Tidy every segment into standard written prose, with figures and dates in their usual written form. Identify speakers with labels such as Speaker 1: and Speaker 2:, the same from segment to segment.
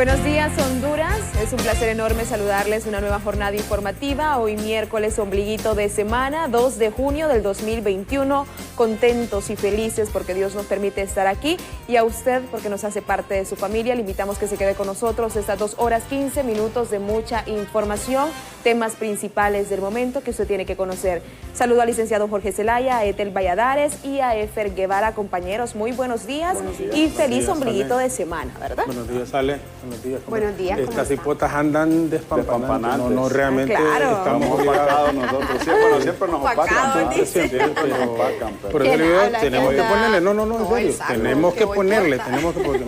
Speaker 1: Buenos días, Honduras. Es un placer enorme saludarles una nueva jornada informativa. Hoy miércoles, ombliguito de semana, 2 de junio del 2021. Contentos y felices porque Dios nos permite estar aquí y a usted porque nos hace parte de su familia. Le invitamos que se quede con nosotros estas 2 horas 15 minutos de mucha información, temas principales del momento que usted tiene que conocer. Saludo al licenciado Jorge Zelaya, a Etel Valladares y a Efer Guevara. Compañeros, muy buenos días y feliz ombliguito de semana, ¿verdad?
Speaker 2: Buenos días, Ale. Buenos días.
Speaker 1: Buenos días.
Speaker 2: Estas hipotas andan despampanantes. No, realmente
Speaker 3: estamos opacados nosotros. Sí, bueno, siempre nos opacan. Siempre nos opacan.
Speaker 2: Por eso le digo, tenemos que ponerle, no, en serio. Tenemos que ponerle, porque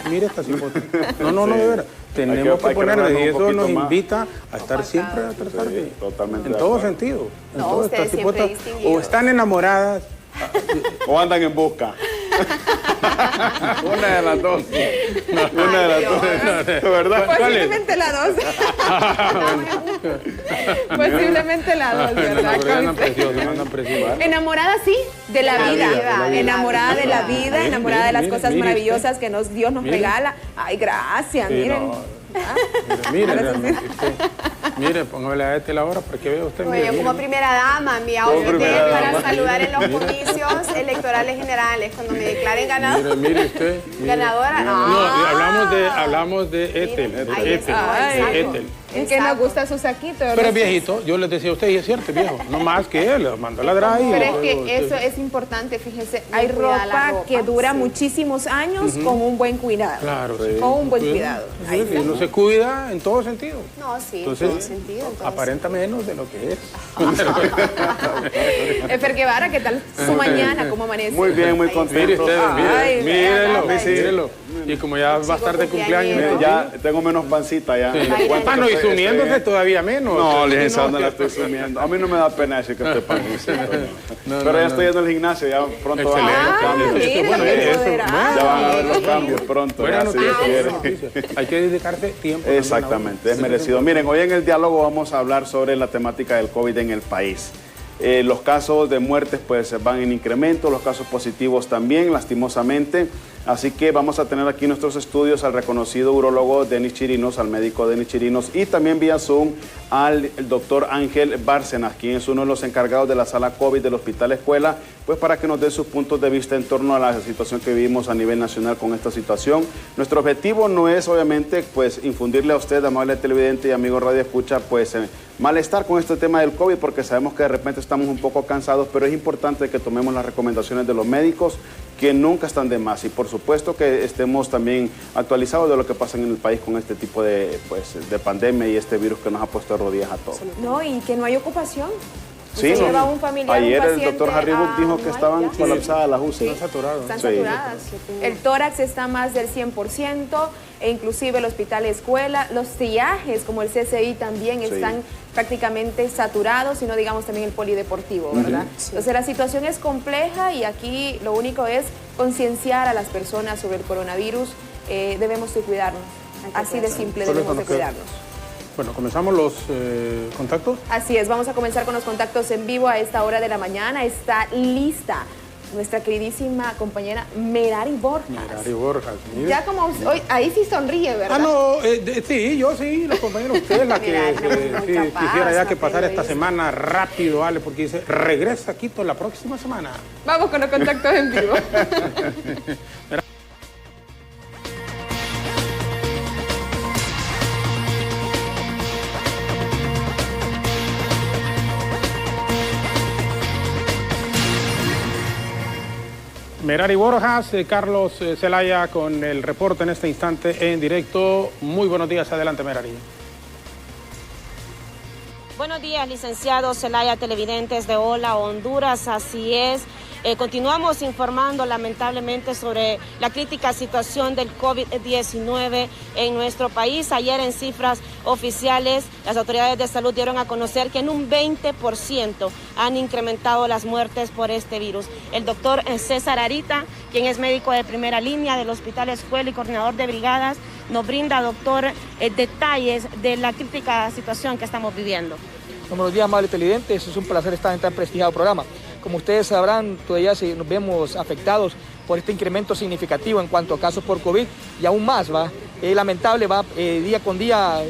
Speaker 2: mire estas hipotas. No, de verdad. Tenemos que ponerle, y eso nos invita a estar siempre a tratar de,
Speaker 3: totalmente
Speaker 2: en todo sentido. En todo, estas hipotas o están enamoradas
Speaker 3: o andan en busca. Una de las dos. Una de las dos. ¿Verdad?
Speaker 1: Posiblemente la dos. Posiblemente la dos, ¿verdad? Enamorada, sí, de la vida. Enamorada de la vida, enamorada de las cosas maravillosas que Dios nos regala. Ay, gracias, miren.
Speaker 2: Mire, póngale a la hora para que vea usted.
Speaker 4: Yo como primera dama, mi outfit para saludar en los comicios electorales generales, cuando me declaren ganadora.
Speaker 2: Mire usted.
Speaker 4: Ganadora.
Speaker 2: No, hablamos de Etel.
Speaker 1: Es que nos gusta su saquito.
Speaker 2: Pero es viejito, yo les decía a usted, y es cierto, viejo, no más que él, mandó a ladrar.
Speaker 1: Pero es que eso es importante, fíjense, hay ropa que dura muchísimos años con un buen cuidado. Claro, sí. Con un buen cuidado.
Speaker 2: Y uno se cuida en todo sentido.
Speaker 4: No, sí,
Speaker 2: entonces,
Speaker 4: en todo sentido.
Speaker 2: Aparenta menos de lo que es.
Speaker 1: Efer Guevara, ¿qué tal su mañana? ¿Cómo amanece?
Speaker 3: Muy bien, muy contento.
Speaker 2: Mire usted, mírelo. Y como ya va a estar de cumpleaños.
Speaker 3: Ya tengo menos pancita ya.
Speaker 2: Y sumiéndose todavía menos.
Speaker 3: No, licenciado, no la estoy sumiendo. A mí no me da pena decir que estoy pancito. Pero ya estoy yendo al gimnasio, ya pronto van a ver los cambios. Ya van a ver los cambios pronto.
Speaker 2: Hay que dedicarse tiempo.
Speaker 3: Exactamente, es merecido. Miren, hoy en el diálogo vamos a hablar sobre la temática del COVID en el país. Los casos de muertes pues van en incremento, los casos positivos también, lastimosamente. Así que vamos a tener aquí en nuestros estudios al reconocido urólogo Denis Chirinos, al médico Denis Chirinos, y también vía Zoom al doctor Ángel Bárcenas, quien es uno de los encargados de la sala COVID del Hospital Escuela, pues para que nos dé sus puntos de vista en torno a la situación que vivimos a nivel nacional con esta situación. Nuestro objetivo no es obviamente pues infundirle a usted, amable televidente y amigo radio escucha, pues malestar con este tema del COVID, porque sabemos que de repente estamos un poco cansados, pero es importante que tomemos las recomendaciones de los médicos, que nunca están de más, y por supuesto que estemos también actualizados de lo que pasa en el país con este tipo de pandemia y este virus que nos ha puesto de rodillas a todos.
Speaker 1: No, y que no hay ocupación.
Speaker 3: Sí,
Speaker 1: lleva un familiar,
Speaker 3: ayer
Speaker 1: un paciente,
Speaker 3: el doctor Harry Book dijo que estaban colapsadas las UCI.
Speaker 1: Están saturadas. El tórax está más del 100%, e inclusive el hospital escuela, los triajes como el CCI también están prácticamente saturados, y no digamos también el polideportivo, ¿verdad? Entonces la situación es compleja y aquí lo único es concienciar a las personas sobre el coronavirus. Debemos de cuidarnos, así de simple, debemos de cuidarnos.
Speaker 2: Bueno, comenzamos los contactos.
Speaker 1: Así es, vamos a comenzar con los contactos en vivo a esta hora de la mañana. Está lista nuestra queridísima compañera Merari Borjas.
Speaker 2: Merari Borjas, mire.
Speaker 1: Ya como hoy, ahí sí sonríe, ¿verdad?
Speaker 2: Sí, yo sí, la compañera, usted es la que quisiera ya que pasara esta semana rápido, Ale, porque dice, regresa a Quito la próxima semana.
Speaker 1: Vamos con los contactos en vivo.
Speaker 2: Merari Borjas, Carlos Zelaya con el reporte en este instante en directo. Muy buenos días, adelante Merari.
Speaker 5: Buenos días, licenciado Zelaya, televidentes de Hola Honduras, así es. Continuamos informando lamentablemente sobre la crítica situación del COVID-19 en nuestro país. Ayer en cifras oficiales, las autoridades de salud dieron a conocer que en un 20% han incrementado las muertes por este virus. El doctor César Arita, quien es médico de primera línea del Hospital Escuela y coordinador de brigadas, nos brinda, doctor, detalles de la crítica situación que estamos viviendo.
Speaker 6: Buenos días, amables televidentes. Es un placer estar en tan prestigiado programa. Como ustedes sabrán, todavía nos vemos afectados por este incremento significativo en cuanto a casos por COVID y aún más, lamentable, día con día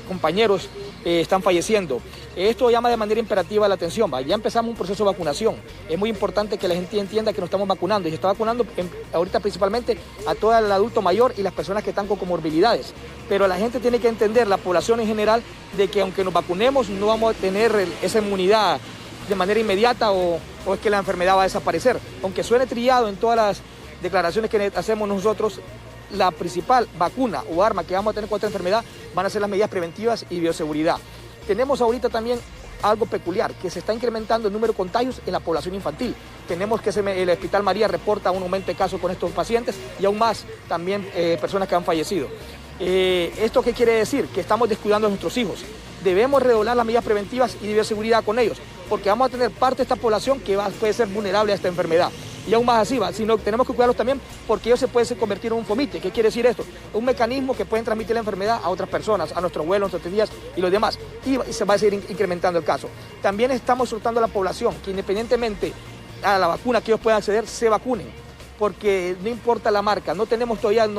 Speaker 6: compañeros están falleciendo. Esto llama de manera imperativa la atención. Ya empezamos un proceso de vacunación. Es muy importante que la gente entienda que nos estamos vacunando y se está vacunando ahorita principalmente a todo el adulto mayor y las personas que están con comorbilidades. Pero la gente tiene que entender, la población en general, de que aunque nos vacunemos no vamos a tener esa inmunidad de manera inmediata o es que la enfermedad va a desaparecer. Aunque suene trillado en todas las declaraciones que hacemos nosotros, la principal vacuna o arma que vamos a tener contra esta enfermedad van a ser las medidas preventivas y bioseguridad. Tenemos ahorita también algo peculiar, que se está incrementando el número de contagios en la población infantil. Tenemos que el Hospital María reporta un aumento de casos con estos pacientes y aún más también personas que han fallecido. ¿Esto qué quiere decir? Que estamos descuidando a nuestros hijos. Debemos redoblar las medidas preventivas y de bioseguridad con ellos, porque vamos a tener parte de esta población que puede ser vulnerable a esta enfermedad. Y aún más así, sino tenemos que cuidarlos también porque ellos se pueden convertir en un fomite. ¿Qué quiere decir esto? Un mecanismo que pueden transmitir la enfermedad a otras personas, a nuestros abuelos, nuestras tías y los demás. Y se va a seguir incrementando el caso. También estamos soltando a la población que independientemente a la vacuna que ellos puedan acceder, se vacunen. Porque no importa la marca, no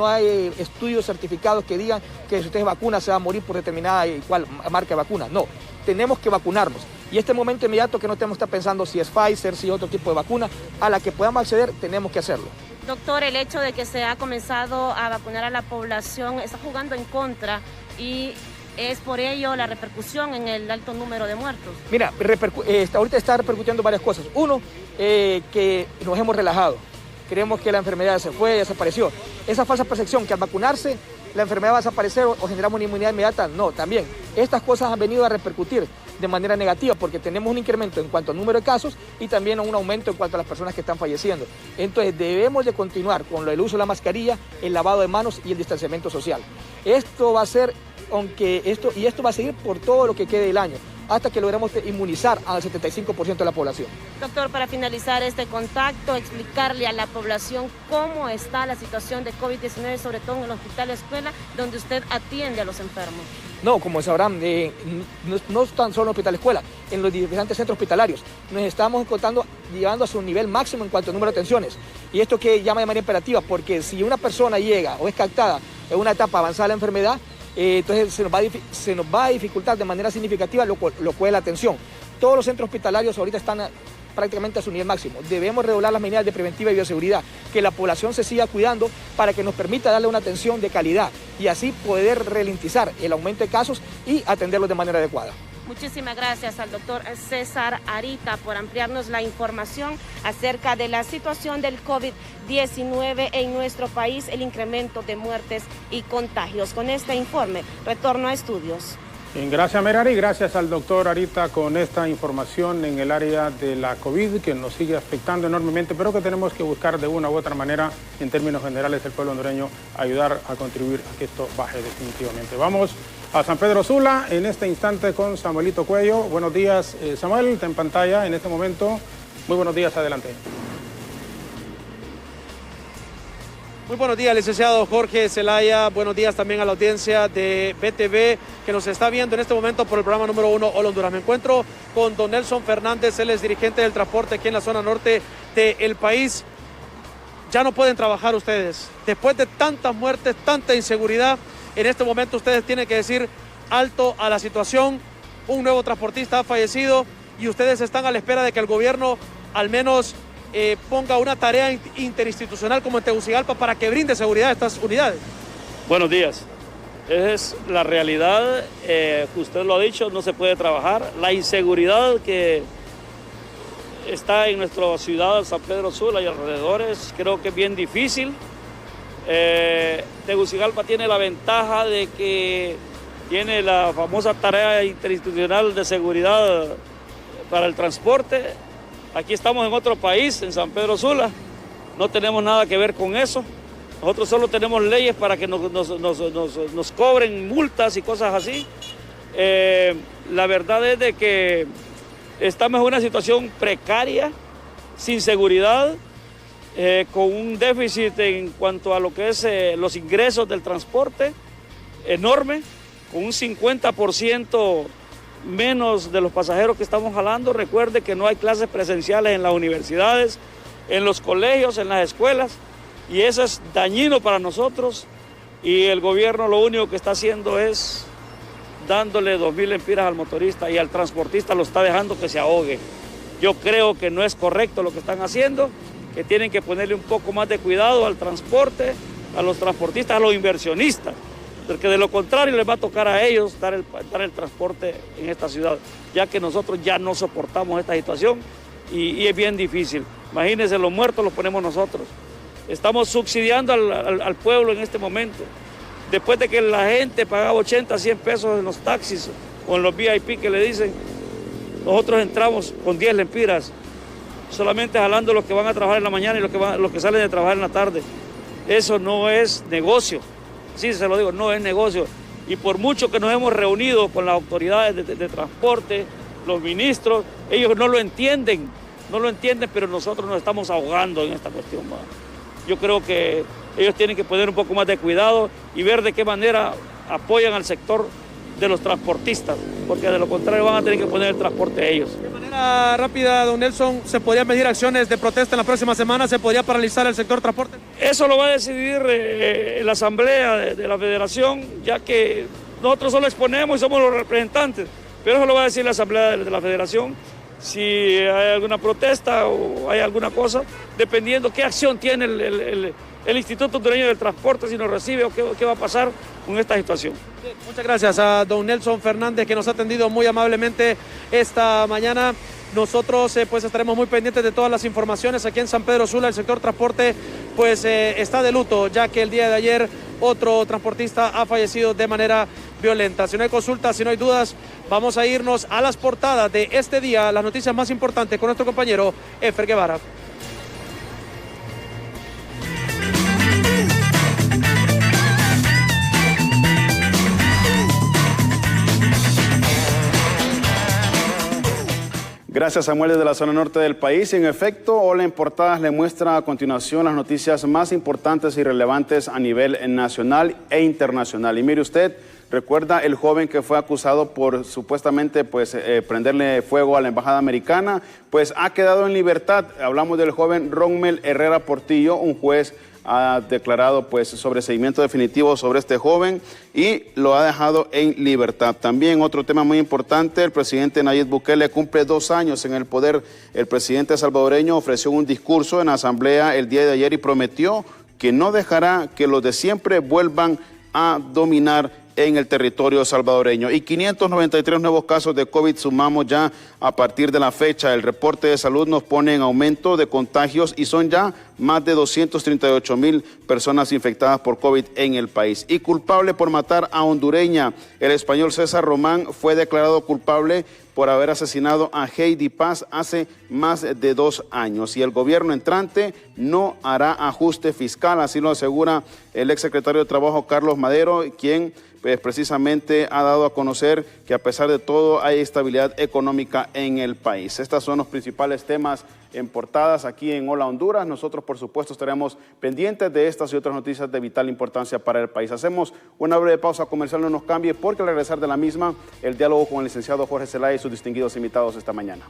Speaker 6: hay estudios certificados que digan que si usted es vacuna se va a morir por determinada y cual marca de vacuna. No, tenemos que vacunarnos. Y este momento inmediato que no tenemos que estar pensando si es Pfizer, si es otro tipo de vacuna, a la que podamos acceder, tenemos que hacerlo.
Speaker 5: Doctor, el hecho de que se ha comenzado a vacunar a la población está jugando en contra y es por ello la repercusión en el alto número de muertos.
Speaker 6: Mira, ahorita está repercutiendo varias cosas. Uno, que nos hemos relajado. Creemos que la enfermedad se fue, desapareció. Esa falsa percepción que al vacunarse la enfermedad va a desaparecer o generamos una inmunidad inmediata, no, también. Estas cosas han venido a repercutir de manera negativa porque tenemos un incremento en cuanto al número de casos y también un aumento en cuanto a las personas que están falleciendo. Entonces debemos de continuar con el uso de la mascarilla, el lavado de manos y el distanciamiento social. Esto va a ser, esto va a seguir por todo lo que quede del año, hasta que logremos inmunizar al 75% de la población.
Speaker 5: Doctor, para finalizar este contacto, explicarle a la población cómo está la situación de COVID-19, sobre todo en el hospital escuela, donde usted atiende a los enfermos.
Speaker 6: No, como sabrán, no tan solo en el hospital escuela, en los diferentes centros hospitalarios. Nos estamos llegando a su nivel máximo en cuanto al número de atenciones. Y esto que llama de manera imperativa, porque si una persona llega o es captada en una etapa avanzada de la enfermedad, entonces se nos va a dificultar de manera significativa lo cual es la atención. Todos los centros hospitalarios ahorita están prácticamente a su nivel máximo. Debemos redoblar las medidas de preventiva y bioseguridad, que la población se siga cuidando para que nos permita darle una atención de calidad y así poder ralentizar el aumento de casos y atenderlos de manera adecuada.
Speaker 5: Muchísimas gracias al doctor César Arita por ampliarnos la información acerca de la situación del COVID-19 en nuestro país, el incremento de muertes y contagios. Con este informe, retorno a estudios.
Speaker 2: Bien, gracias Merari, gracias al doctor Arita con esta información en el área de la COVID que nos sigue afectando enormemente, pero que tenemos que buscar de una u otra manera, en términos generales, el pueblo hondureño, ayudar a contribuir a que esto baje definitivamente. Vamos a San Pedro Sula en este instante con Samuelito Cuello. Buenos días, Samuel, está en pantalla en este momento. Muy buenos días, adelante.
Speaker 7: Muy buenos días, licenciado Jorge Zelaya. Buenos días también a la audiencia de BTV que nos está viendo en este momento por el programa número 1 Hola Honduras. Me encuentro con don Nelson Fernández, él es dirigente del transporte aquí en la zona norte del país. Ya no pueden trabajar ustedes. Después de tantas muertes, tanta inseguridad, en este momento ustedes tienen que decir alto a la situación. Un nuevo transportista ha fallecido y ustedes están a la espera de que el gobierno al menos ponga una tarea interinstitucional como en Tegucigalpa para que brinde seguridad a estas unidades.
Speaker 8: Buenos días. Esa es la realidad, usted lo ha dicho, no se puede trabajar. La inseguridad que está en nuestra ciudad, San Pedro Sula y alrededores, creo que es bien difícil. Tegucigalpa tiene la ventaja de que tiene la famosa tarea interinstitucional de seguridad para el transporte. Aquí estamos en otro país, en San Pedro Sula, no tenemos nada que ver con eso. Nosotros solo tenemos leyes para que nos cobren multas y cosas así. La verdad es de que estamos en una situación precaria, sin seguridad, con un déficit en cuanto a lo que es los ingresos del transporte enorme, con un 50% menos de los pasajeros que estamos jalando. Recuerde que no hay clases presenciales en las universidades, en los colegios, en las escuelas, y eso es dañino para nosotros y el gobierno lo único que está haciendo es dándole 2.000 lempiras al motorista y al transportista lo está dejando que se ahogue. Yo creo que no es correcto lo que están haciendo, que tienen que ponerle un poco más de cuidado al transporte, a los transportistas, a los inversionistas, porque de lo contrario les va a tocar a ellos dar el transporte en esta ciudad, ya que nosotros ya no soportamos esta situación y es bien difícil. Imagínense, los muertos los ponemos nosotros. Estamos subsidiando al pueblo en este momento. Después de que la gente pagaba 80, 100 pesos en los taxis o en los VIP que le dicen, nosotros entramos con 10 lempiras, solamente jalando los que van a trabajar en la mañana y los que salen de trabajar en la tarde. Eso no es negocio, sí se lo digo, no es negocio. Y por mucho que nos hemos reunido con las autoridades de transporte, los ministros, ellos no lo entienden, pero nosotros nos estamos ahogando en esta cuestión. Yo creo que ellos tienen que poner un poco más de cuidado y ver de qué manera apoyan al sector de los transportistas, porque de lo contrario van a tener que poner el transporte a ellos.
Speaker 7: De manera rápida, don Nelson, ¿se podrían pedir acciones de protesta en la próxima semana? ¿Se podría paralizar el sector transporte?
Speaker 8: Eso lo va a decidir la asamblea de la federación, ya que nosotros solo exponemos y somos los representantes, pero eso lo va a decir la asamblea de la federación. Si hay alguna protesta o hay alguna cosa, dependiendo qué acción tiene el Instituto Hondureño del Transporte, si nos recibe o qué va a pasar con esta situación.
Speaker 7: Muchas gracias a don Nelson Fernández, que nos ha atendido muy amablemente esta mañana. Nosotros pues estaremos muy pendientes de todas las informaciones aquí en San Pedro Sula. El sector transporte pues está de luto, ya que el día de ayer otro transportista ha fallecido de manera violenta. Si no hay consultas, si no hay dudas, vamos a irnos a las portadas de este día, las noticias más importantes con nuestro compañero Efer Guevara.
Speaker 3: Gracias, Samuel, desde la zona norte del país. En efecto, Hola en Portadas le muestra a continuación las noticias más importantes y relevantes a nivel nacional e internacional. Y mire usted, recuerda el joven que fue acusado por supuestamente prenderle fuego a la embajada americana, pues ha quedado en libertad. Hablamos del joven Rommel Herrera Portillo. Un juez ha declarado sobreseimiento definitivo sobre este joven y lo ha dejado en libertad. También otro tema muy importante, el presidente Nayib Bukele cumple 2 años en el poder. El presidente salvadoreño ofreció un discurso en la asamblea el día de ayer y prometió que no dejará que los de siempre vuelvan a dominar en el territorio salvadoreño. Y 593 nuevos casos de COVID sumamos ya a partir de la fecha. El reporte de salud nos pone en aumento de contagios y son ya más de 238,000 personas infectadas por COVID en el país. Y culpable por matar a hondureña, el español César Román fue declarado culpable por haber asesinado a Heidi Paz hace más de 2 años. Y el gobierno entrante no hará ajuste fiscal, así lo asegura el exsecretario de Trabajo Carlos Madero, quien precisamente ha dado a conocer que a pesar de todo hay estabilidad económica en el país. Estos son los principales temas en portadas aquí en Hola Honduras. Nosotros, por supuesto, estaremos pendientes de estas y otras noticias de vital importancia para el país. Hacemos una breve pausa comercial, no nos cambie, porque al regresar de la misma, el diálogo con el licenciado Jorge Zelaya y sus distinguidos invitados esta mañana.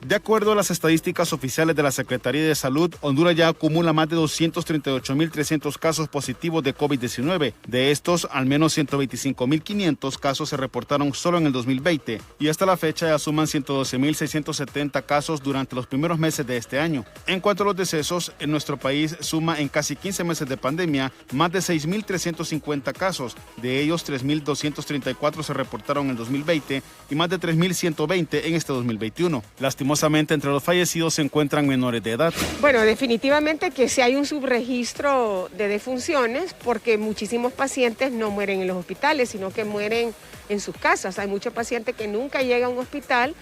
Speaker 3: De acuerdo a las estadísticas oficiales de la Secretaría de Salud, Honduras ya acumula más de 238,300 casos positivos de COVID-19. De estos, al menos 125,500 casos se reportaron solo en el 2020 y hasta la fecha ya suman 112,670 casos durante los primeros meses de este año. En cuanto a los decesos, en nuestro país suma en casi 15 meses de pandemia más de 6,350 casos. De ellos, 3,234 se reportaron en el 2020 y más de 3,120 en este 2021. Lastimosamente, entre los fallecidos se encuentran menores de edad.
Speaker 9: Bueno, definitivamente que sí hay un subregistro de defunciones porque muchísimos pacientes no mueren en los hospitales, sino que mueren en sus casas. Hay muchos pacientes que nunca llegan a un hospital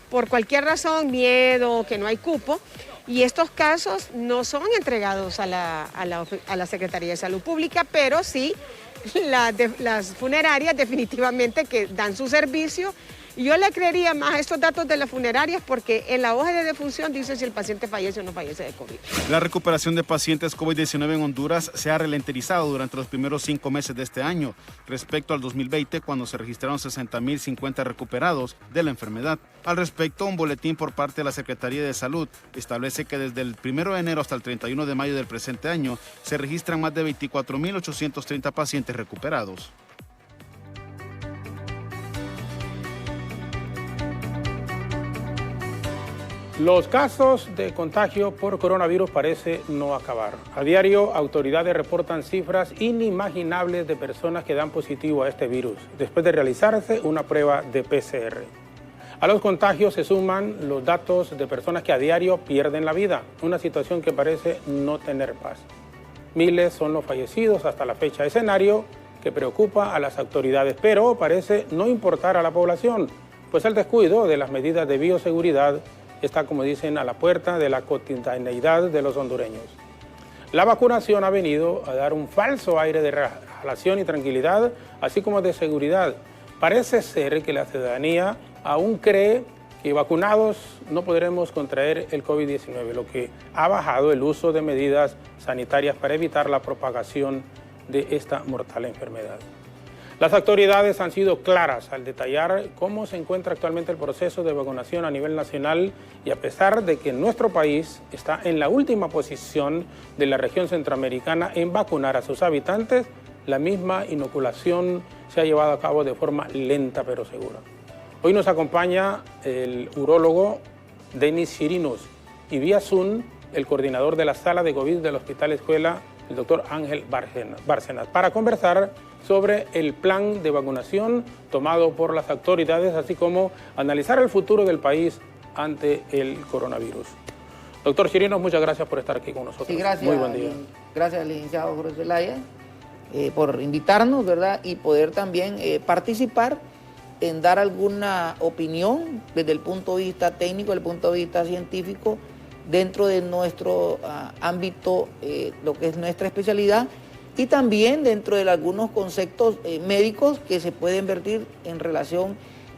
Speaker 9: por cualquier razón, miedo, que no hay cupo, y estos casos no son entregados a la Secretaría de Salud Pública, pero sí las funerarias definitivamente que dan su servicio Y yo le creería más a estos datos de las funerarias porque en la hoja de defunción dice si el paciente fallece o no fallece de COVID.
Speaker 3: La recuperación de pacientes COVID-19 en Honduras se ha ralentizado durante los primeros 5 meses de este año, respecto al 2020, cuando se registraron 60.050 recuperados de la enfermedad. Al respecto, un boletín por parte de la Secretaría de Salud establece que desde el 1 de enero hasta el 31 de mayo del presente año se registran más de 24.830 pacientes recuperados.
Speaker 2: Los casos de contagio por coronavirus parece no acabar. A diario, autoridades reportan cifras inimaginables de personas que dan positivo a este virus, después de realizarse una prueba de PCR. A los contagios se suman los datos de personas que a diario pierden la vida, una situación que parece no tener paz. Miles son los fallecidos hasta la fecha, escenario que preocupa a las autoridades, pero parece no importar a la población, pues el descuido de las medidas de bioseguridad está, como dicen, a la puerta de la cotidianeidad de los hondureños. La vacunación ha venido a dar un falso aire de relajación y tranquilidad, así como de seguridad. Parece ser que la ciudadanía aún cree que vacunados no podremos contraer el COVID-19, lo que ha bajado el uso de medidas sanitarias para evitar la propagación de esta mortal enfermedad. Las autoridades han sido claras al detallar cómo se encuentra actualmente el proceso de vacunación a nivel nacional y a pesar de que nuestro país está en la última posición de la región centroamericana en vacunar a sus habitantes, la misma inoculación se ha llevado a cabo de forma lenta pero segura. Hoy nos acompaña el urólogo Denis Chirinos y vía Zoom el coordinador de la sala de COVID del Hospital Escuela, el doctor Ángel Bárcenas, para conversar sobre el plan de vacunación tomado por las autoridades, así como analizar el futuro del país ante el coronavirus. Doctor Chirinos, muchas gracias por estar aquí con nosotros.
Speaker 10: Sí, gracias.
Speaker 2: Muy buen día.
Speaker 10: Gracias al licenciado Jorge Zelaya por invitarnos, ¿verdad? Y poder también participar en dar alguna opinión desde el punto de vista técnico, desde el punto de vista científico, dentro de nuestro ámbito, lo que es nuestra especialidad, y también dentro de algunos conceptos médicos que se pueden vertir en relación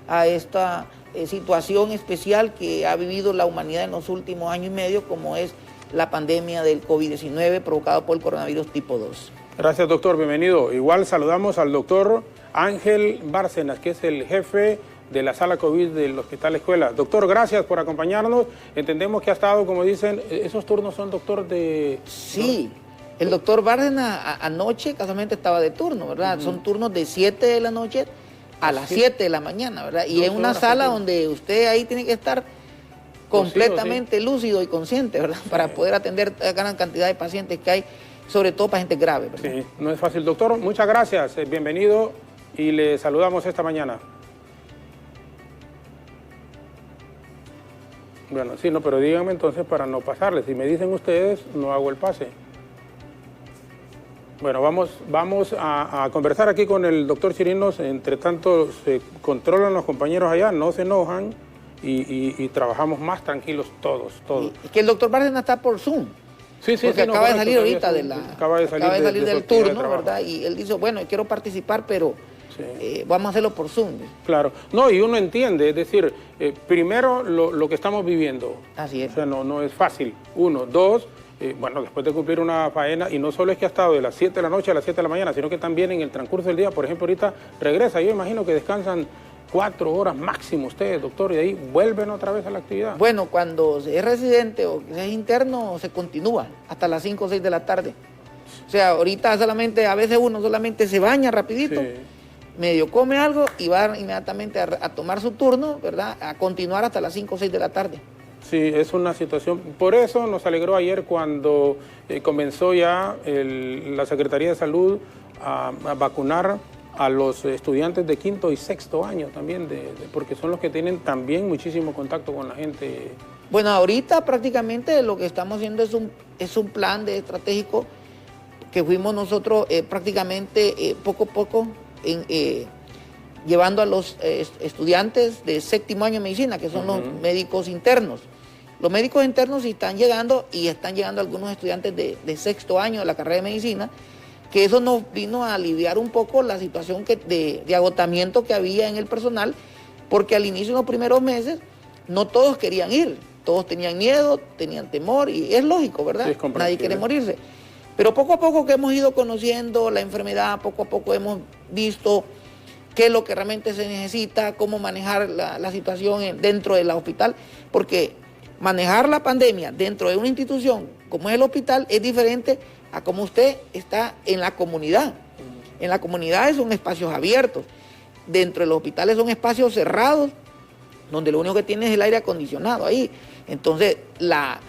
Speaker 10: a esta situación especial que ha vivido la humanidad en los últimos años y medio, como es la pandemia del COVID-19 provocado por el coronavirus tipo 2.
Speaker 2: Gracias, doctor, bienvenido. Igual saludamos al doctor Ángel Bárcenas, que es el jefe de la sala COVID del Hospital Escuela. Doctor, gracias por acompañarnos. Entendemos que ha estado, como dicen, esos turnos son, doctor, de...
Speaker 10: Sí. El doctor Bárcenas anoche casualmente estaba de turno, ¿verdad? Son turnos de 7 de la noche a las 7 de la mañana, ¿verdad? Y es una sala donde usted ahí tiene que estar completamente lúcido y consciente, ¿verdad? Para poder atender a gran cantidad de pacientes que hay, sobre todo pacientes graves, ¿verdad?
Speaker 2: Sí, no es fácil. Doctor, muchas gracias. Bienvenido y le saludamos esta mañana. Bueno, sí, no, pero díganme entonces para no pasarle. Si me dicen ustedes, no hago el pase. Bueno, vamos a conversar aquí con el doctor Chirinos. Entre tanto, se controlan los compañeros allá, no se enojan y trabajamos más tranquilos todos.
Speaker 10: Es que el doctor Bárcenas está por Zoom.
Speaker 2: Sí,
Speaker 10: porque acaba de salir ahorita
Speaker 2: acaba de salir
Speaker 10: del turno, ¿verdad? Y él dice, bueno, quiero participar, pero vamos a hacerlo por Zoom.
Speaker 2: Claro. No, y uno entiende, es decir, primero lo que estamos viviendo.
Speaker 10: Así es.
Speaker 2: O sea, no es fácil. 1, 2... bueno, después de cumplir una faena, y no solo es que ha estado de las 7 de la noche a las 7 de la mañana, sino que también en el transcurso del día, por ejemplo, ahorita regresa. Yo imagino que descansan 4 horas máximo ustedes, doctor, y de ahí vuelven otra vez a la actividad.
Speaker 10: Bueno, cuando es residente o es interno, se continúa hasta las 5 o 6 de la tarde. O sea, ahorita solamente, a veces uno solamente se baña rapidito, medio come algo y va inmediatamente a tomar su turno, ¿verdad? A continuar hasta las 5 o 6 de la tarde.
Speaker 2: Sí, es una situación, por eso nos alegró ayer cuando comenzó ya la Secretaría de Salud a vacunar a los estudiantes de 5º y 6º año también, porque son los que tienen también muchísimo contacto con la gente.
Speaker 10: Bueno, ahorita prácticamente lo que estamos haciendo es un plan estratégico que fuimos nosotros prácticamente poco a poco llevando a los estudiantes de 7º año de medicina, que son los médicos internos. Los médicos internos sí están llegando y están llegando algunos estudiantes de 6º año de la carrera de medicina, que eso nos vino a aliviar un poco la situación de agotamiento que había en el personal porque al inicio, en los primeros meses, no todos querían ir, todos tenían miedo, tenían temor, y es lógico, ¿verdad? Sí, nadie quiere morirse. Pero poco a poco que hemos ido conociendo la enfermedad, poco a poco hemos visto qué es lo que realmente se necesita, cómo manejar la situación dentro del hospital, porque manejar la pandemia dentro de una institución como es el hospital es diferente a como usted está en la comunidad. En la comunidad son espacios abiertos, dentro de los hospitales son espacios cerrados, donde lo único que tiene es el aire acondicionado ahí. Entonces, la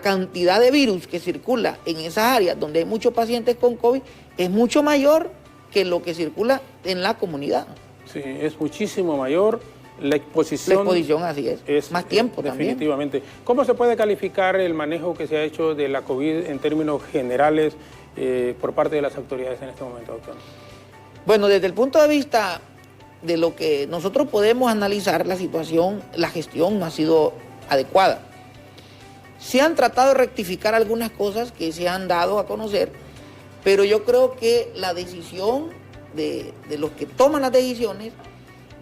Speaker 10: cantidad de virus que circula en esas áreas donde hay muchos pacientes con COVID es mucho mayor que lo que circula en la comunidad.
Speaker 2: Sí, es muchísimo mayor. La exposición
Speaker 10: así es más tiempo
Speaker 2: definitivamente.
Speaker 10: También.
Speaker 2: ¿Cómo se puede calificar el manejo que se ha hecho de la COVID en términos generales por parte de las autoridades en este momento, doctor?
Speaker 10: Bueno, desde el punto de vista de lo que nosotros podemos analizar, la situación, la gestión no ha sido adecuada. Se han tratado de rectificar algunas cosas que se han dado a conocer, pero yo creo que la decisión de los que toman las decisiones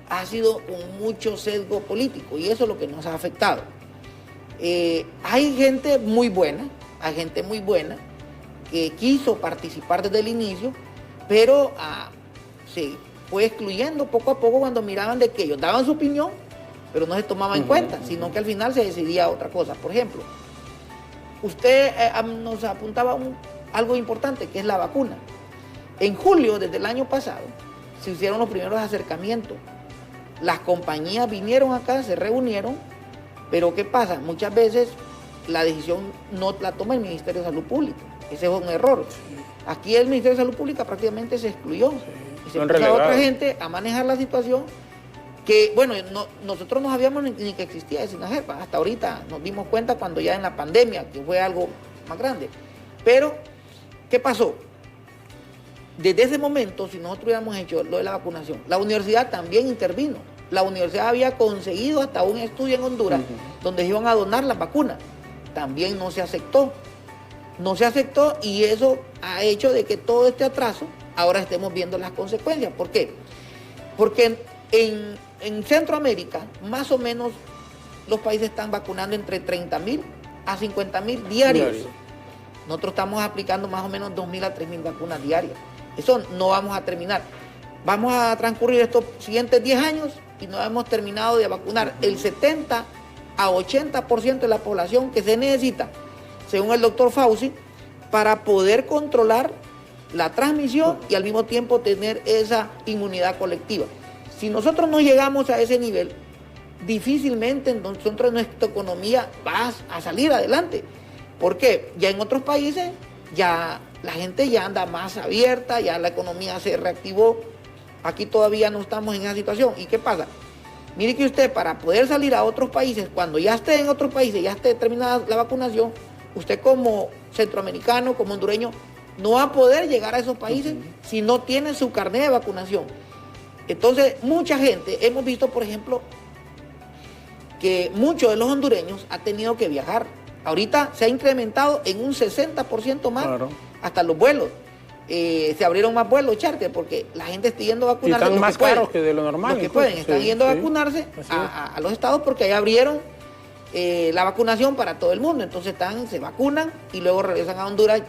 Speaker 10: ha sido con mucho sesgo político, y eso es lo que nos ha afectado. Hay gente muy buena que quiso participar desde el inicio, pero se fue excluyendo poco a poco cuando miraban de que ellos daban su opinión, pero no se tomaba en cuenta, sino que al final se decidía otra cosa. Por ejemplo, usted nos apuntaba algo importante, que es la vacuna. En julio, desde el año pasado, se hicieron los primeros acercamientos. Las compañías vinieron acá, se reunieron, pero ¿qué pasa? Muchas veces la decisión no la toma el Ministerio de Salud Pública. Ese es un error. Aquí el Ministerio de Salud Pública prácticamente se excluyó. Y se puso a otra gente a manejar la situación que, bueno, nosotros no sabíamos ni que existía ese SINAGERPA. Hasta ahorita nos dimos cuenta cuando ya en la pandemia, que fue algo más grande. Pero, ¿qué pasó? Desde ese momento, si nosotros hubiéramos hecho lo de la vacunación, la universidad también intervino. La universidad había conseguido hasta un estudio en Honduras donde iban a donar las vacunas. También no se aceptó. No se aceptó, y eso ha hecho de que todo este atraso ahora estemos viendo las consecuencias. ¿Por qué? Porque en Centroamérica, más o menos, los países están vacunando entre 30.000 a 50.000 diarios. Nosotros estamos aplicando más o menos 2.000 a 3.000 vacunas diarias. Eso no vamos a terminar. Vamos a transcurrir estos siguientes 10 años y no hemos terminado de vacunar el 70 a 80% de la población que se necesita, según el doctor Fauci, para poder controlar la transmisión y al mismo tiempo tener esa inmunidad colectiva. Si nosotros no llegamos a ese nivel, difícilmente nosotros, nuestra economía va a salir adelante. ¿Por qué? Ya en otros países ya la gente ya anda más abierta, ya la economía se reactivó. Aquí todavía no estamos en esa situación. ¿Y qué pasa? Mire que usted, para poder salir a otros países, cuando ya esté en otros países, ya esté terminada la vacunación, usted como centroamericano, como hondureño, no va a poder llegar a esos países si no tiene su carnet de vacunación. Entonces, mucha gente, hemos visto, por ejemplo, que muchos de los hondureños han tenido que viajar. Ahorita se ha incrementado en un 60% más, hasta los vuelos. Se abrieron más vuelos charter porque la gente está yendo a vacunarse.
Speaker 2: Y están más caros que de lo normal.
Speaker 10: Los que pueden, están yendo a vacunarse a los estados porque ahí abrieron la vacunación para todo el mundo. Entonces se vacunan y luego regresan a Honduras.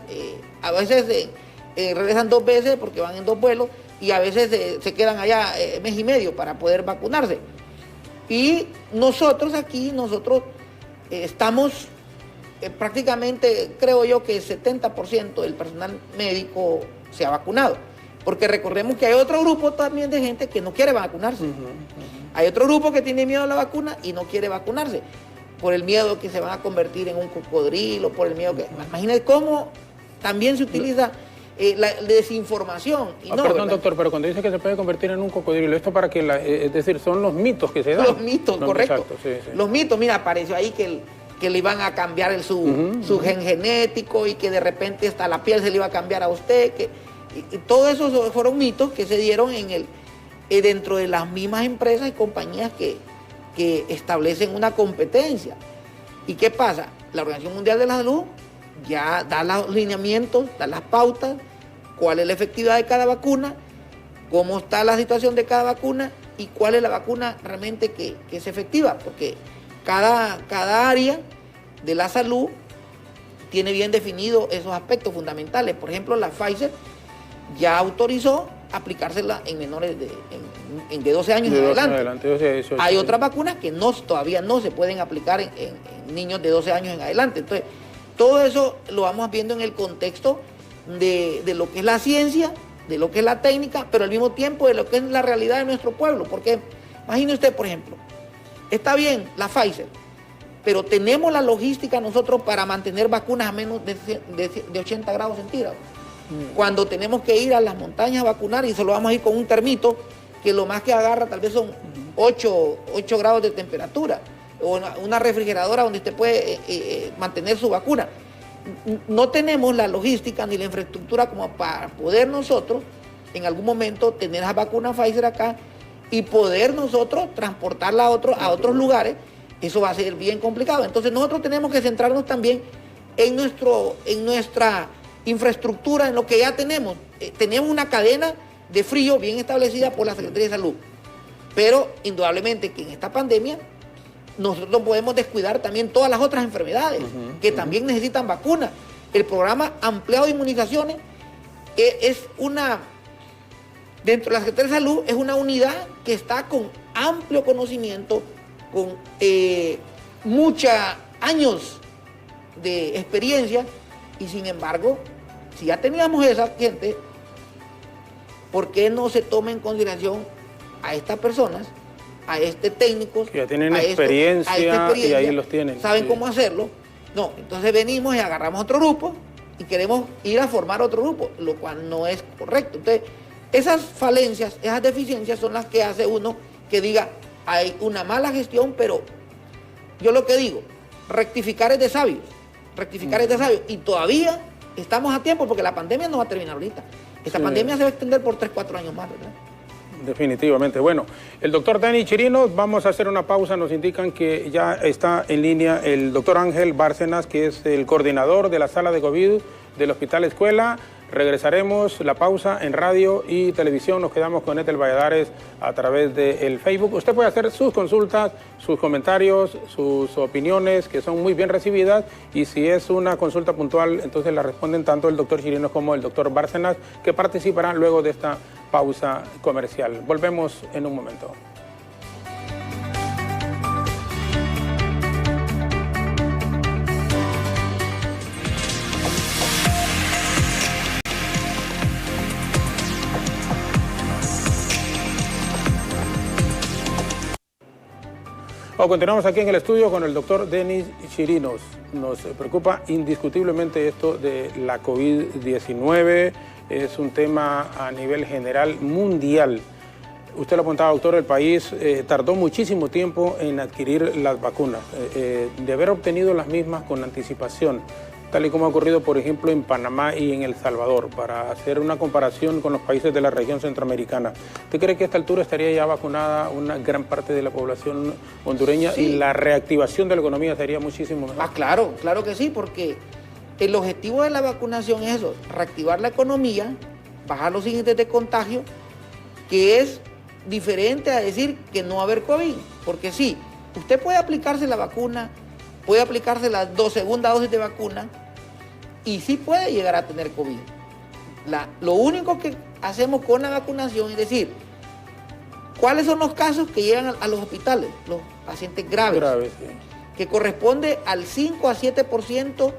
Speaker 10: A veces regresan 2 veces porque van en 2 vuelos y a veces se quedan allá mes y medio para poder vacunarse. Y nosotros aquí, estamos prácticamente, creo yo que el 70% del personal médico se ha vacunado. Porque recordemos que hay otro grupo también de gente que no quiere vacunarse. Hay otro grupo que tiene miedo a la vacuna y no quiere vacunarse. Por el miedo que se van a convertir en un cocodrilo, por el miedo que... Imagínense cómo también se utiliza la desinformación. Y
Speaker 2: perdón, ¿verdad? Doctor, pero cuando dice que se puede convertir en un cocodrilo, esto para que, es decir, son los mitos que se dan.
Speaker 10: Los mitos, correcto. Exacto, sí. Los mitos, mira, apareció ahí que le iban a cambiar su gen genético y que de repente hasta la piel se le iba a cambiar a usted. Y todo eso fueron mitos que se dieron dentro de las mismas empresas y compañías que establecen una competencia. ¿Y qué pasa? La Organización Mundial de la Salud ya da los lineamientos, da las pautas, cuál es la efectividad de cada vacuna, cómo está la situación de cada vacuna y cuál es la vacuna realmente que es efectiva, porque cada área de la salud tiene bien definido esos aspectos fundamentales. Por ejemplo, la Pfizer ya autorizó aplicársela en menores de 12 años en adelante. Hay otras vacunas que todavía no se pueden aplicar en niños de 12 años en adelante. Entonces, todo eso lo vamos viendo en el contexto de lo que es la ciencia, de lo que es la técnica, pero al mismo tiempo de lo que es la realidad de nuestro pueblo. Porque imagine usted, por ejemplo, está bien la Pfizer, pero tenemos la logística nosotros para mantener vacunas a menos de 80 grados centígrados. Cuando tenemos que ir a las montañas a vacunar y solo vamos a ir con un termito que lo más que agarra tal vez son 8 grados de temperatura, o una refrigeradora donde usted puede mantener su vacuna. No tenemos la logística ni la infraestructura como para poder nosotros en algún momento tener esa vacuna Pfizer acá y poder nosotros transportarla a otros lugares. Eso va a ser bien complicado. Entonces nosotros tenemos que centrarnos también en nuestra infraestructura, en lo que ya tenemos. Tenemos una cadena de frío bien establecida por la Secretaría de Salud, pero indudablemente que en esta pandemia nosotros podemos descuidar también todas las otras enfermedades que también necesitan vacunas. El programa ampliado de inmunizaciones dentro de la Secretaría de Salud, es una unidad que está con amplio conocimiento, con muchos años de experiencia, y sin embargo, si ya teníamos esa gente, ¿por qué no se toma en consideración a estas personas, a técnicos
Speaker 2: que ya tienen experiencia y ahí los tienen?
Speaker 10: ¿Saben cómo hacerlo? No, entonces venimos y agarramos otro grupo y queremos ir a formar otro grupo, lo cual no es correcto. Entonces, esas falencias, esas deficiencias son las que hace uno que diga, hay una mala gestión, pero yo lo que digo, rectificar es de sabios, y todavía estamos a tiempo porque la pandemia no va a terminar ahorita. Esta pandemia se va a extender por 3-4 años más, ¿verdad?
Speaker 2: Definitivamente. Bueno, el doctor Denis Chirinos, vamos a hacer una pausa. Nos indican que ya está en línea el doctor Ángel Bárcenas, que es el coordinador de la sala de COVID del Hospital Escuela. Regresaremos la pausa en radio y televisión. Nos quedamos con Ethel Valladares a través del Facebook. Usted puede hacer sus consultas, sus comentarios, sus opiniones, que son muy bien recibidas. Y si es una consulta puntual, entonces la responden tanto el doctor Chirinos como el doctor Bárcenas, que participarán luego de esta pausa comercial. Volvemos en un momento. Continuamos aquí en el estudio con el doctor Denis Chirinos. Nos preocupa indiscutiblemente esto de la COVID-19. Es un tema a nivel general mundial. Usted lo apuntaba, doctor, el país tardó muchísimo tiempo en adquirir las vacunas, de haber obtenido las mismas con anticipación, tal y como ha ocurrido, por ejemplo, en Panamá y en El Salvador, para hacer una comparación con los países de la región centroamericana. ¿Usted cree que a esta altura estaría ya vacunada una gran parte de la población hondureña y la reactivación de la economía sería muchísimo mejor?
Speaker 10: Claro que sí, porque el objetivo de la vacunación es eso, reactivar la economía, bajar los índices de contagio, que es diferente a decir que no va a haber COVID, porque sí, usted puede aplicarse la vacuna, puede aplicarse la segunda dosis de vacuna y sí puede llegar a tener COVID. Lo único que hacemos con la vacunación es decir, ¿cuáles son los casos que llegan a los hospitales? Los pacientes graves, sí, que corresponde al 5 a 7%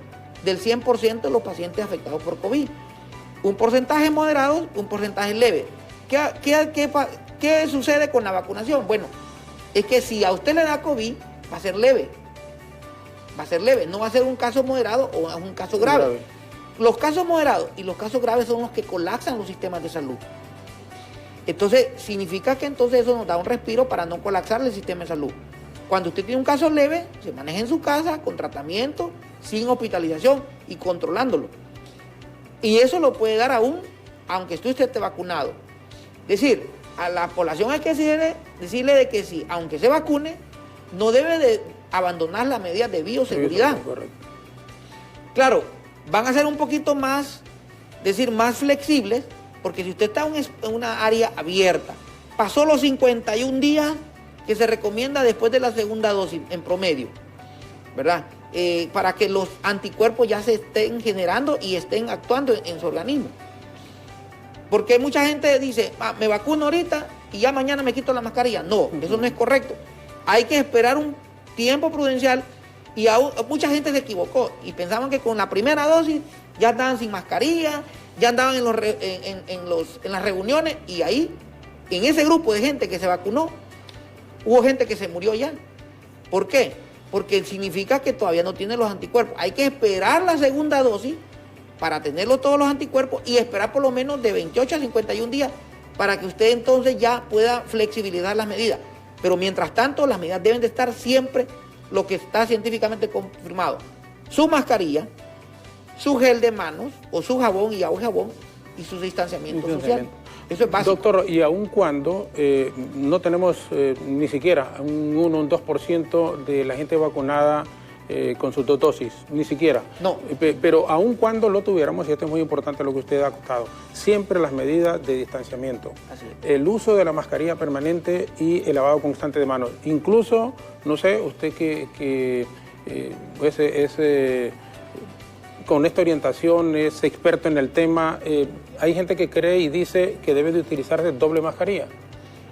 Speaker 10: del 100% de los pacientes afectados por COVID. Un porcentaje moderado, un porcentaje leve. ¿Qué sucede con la vacunación? Bueno, es que si a usted le da COVID, va a ser leve. No va a ser un caso moderado o un caso grave. Los casos moderados y los casos graves son los que colapsan los sistemas de salud. Entonces, significa que entonces eso nos da un respiro para no colapsar el sistema de salud. Cuando usted tiene un caso leve, se maneja en su casa, con tratamiento, sin hospitalización y controlándolo. Y eso lo puede dar aún, aunque usted esté vacunado. Es decir, a la población hay que decirle de que sí, aunque se vacune, no debe de abandonar las medidas de bioseguridad.
Speaker 2: Correcto.
Speaker 10: Claro, van a ser un poquito más flexibles, porque si usted está en una área abierta, pasó los 51 días que se recomienda después de la segunda dosis en promedio, ¿verdad? Para que los anticuerpos ya se estén generando y estén actuando en su organismo. Porque mucha gente dice, me vacuno ahorita y ya mañana me quito la mascarilla. No, eso no es correcto. Hay que esperar un tiempo prudencial y mucha gente se equivocó y pensaban que con la primera dosis ya andaban sin mascarilla, ya andaban en las reuniones, y ahí, en ese grupo de gente que se vacunó, hubo gente que se murió ya. ¿Por qué? Porque significa que todavía no tiene los anticuerpos. Hay que esperar la segunda dosis para tenerlo todos los anticuerpos y esperar por lo menos de 28 a 51 días para que usted entonces ya pueda flexibilizar las medidas. Pero mientras tanto, las medidas deben de estar siempre lo que está científicamente confirmado. Su mascarilla, su gel de manos o su jabón y agua y jabón y su distanciamiento social. Eso es básico.
Speaker 2: Doctor, y aun cuando no tenemos ni siquiera un 1 o un 2% de la gente vacunada con sus 2 dosis, ni siquiera.
Speaker 10: No.
Speaker 2: Pero aun cuando lo tuviéramos, y esto es muy importante lo que usted ha acotado, siempre las medidas de distanciamiento, el uso de la mascarilla permanente y el lavado constante de manos. Incluso, no sé, usted que con esta orientación es experto en el tema, hay gente que cree y dice que debe de utilizarse doble mascarilla.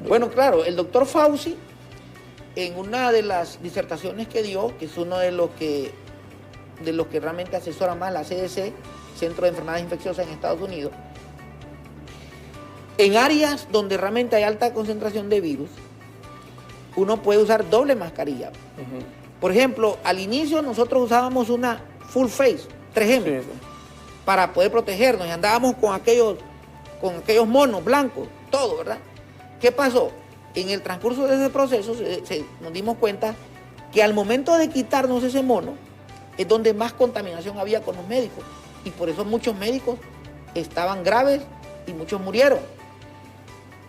Speaker 10: Bueno, claro, el doctor Fauci, en una de las disertaciones que dio, que es uno de los que realmente asesora más la CDC, Centro de Enfermedades Infecciosas en Estados Unidos, en áreas donde realmente hay alta concentración de virus, uno puede usar doble mascarilla. Por ejemplo, al inicio nosotros usábamos una full face, 3M, para poder protegernos, y andábamos con aquellos monos blancos, todo, ¿verdad? ¿Qué pasó? En el transcurso de ese proceso nos dimos cuenta que al momento de quitarnos ese mono es donde más contaminación había con los médicos, y por eso muchos médicos estaban graves y muchos murieron.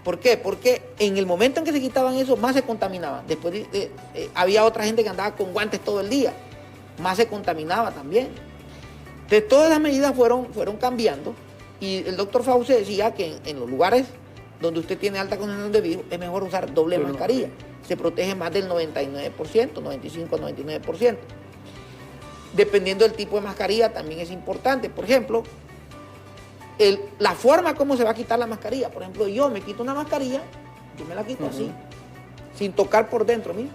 Speaker 10: ¿Por qué? Porque en el momento en que se quitaban eso, más se contaminaban. Después había otra gente que andaba con guantes todo el día, más se contaminaba también. Entonces todas las medidas fueron cambiando, y el doctor Fauci decía que en los lugares donde usted tiene alta concentración de virus es mejor usar doble mascarilla. Se protege más del 99%, 95-99%. Dependiendo del tipo de mascarilla también es importante. Por ejemplo, la forma como se va a quitar la mascarilla. Por ejemplo, yo me quito una mascarilla, yo me la quito así, sin tocar por dentro, mira.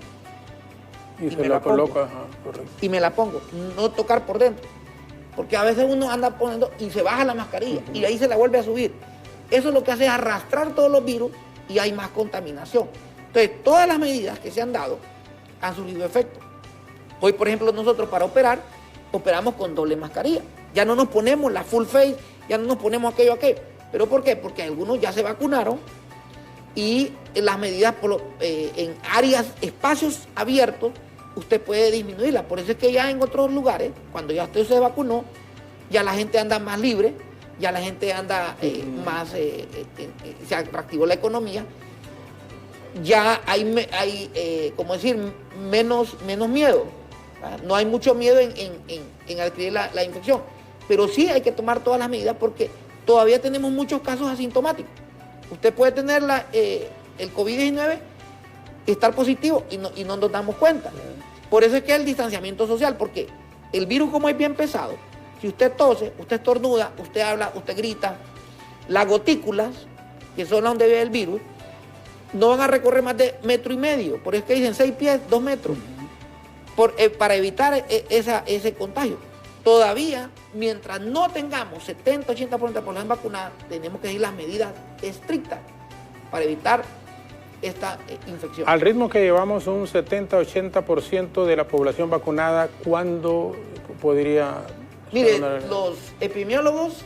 Speaker 2: Y se la coloca, correcto.
Speaker 10: Y me la pongo, no tocar por dentro. Porque a veces uno anda poniendo y se baja la mascarilla y ahí se la vuelve a subir. Eso es lo que hace es arrastrar todos los virus y hay más contaminación. Entonces, todas las medidas que se han dado han surgido efecto. Hoy, por ejemplo, nosotros para operar, operamos con doble mascarilla. Ya no nos ponemos la full face, ya no nos ponemos aquello. ¿Pero por qué? Porque algunos ya se vacunaron y las medidas en áreas, espacios abiertos, usted puede disminuirlas. Por eso es que ya en otros lugares, cuando ya usted se vacunó, ya la gente anda más libre, ya la gente anda más, se reactivó la economía, ya hay como decir, menos miedo, ¿verdad? No hay mucho miedo en adquirir la infección, pero sí hay que tomar todas las medidas porque todavía tenemos muchos casos asintomáticos. Usted puede tener el COVID-19 y estar positivo y no nos damos cuenta. Por eso es que el distanciamiento social, porque el virus, como es bien pesado, si usted tose, usted estornuda, usted habla, usted grita, las gotículas, que son donde vive el virus, no van a recorrer más de 1,5 metros. Por eso es que dicen 6 pies, 2 metros, para evitar ese contagio. Todavía, mientras no tengamos 70-80% de población vacunada, tenemos que seguir las medidas estrictas para evitar esta infección.
Speaker 2: Al ritmo que llevamos un 70-80% de la población vacunada, ¿cuándo podría...?
Speaker 10: Mire, los epidemiólogos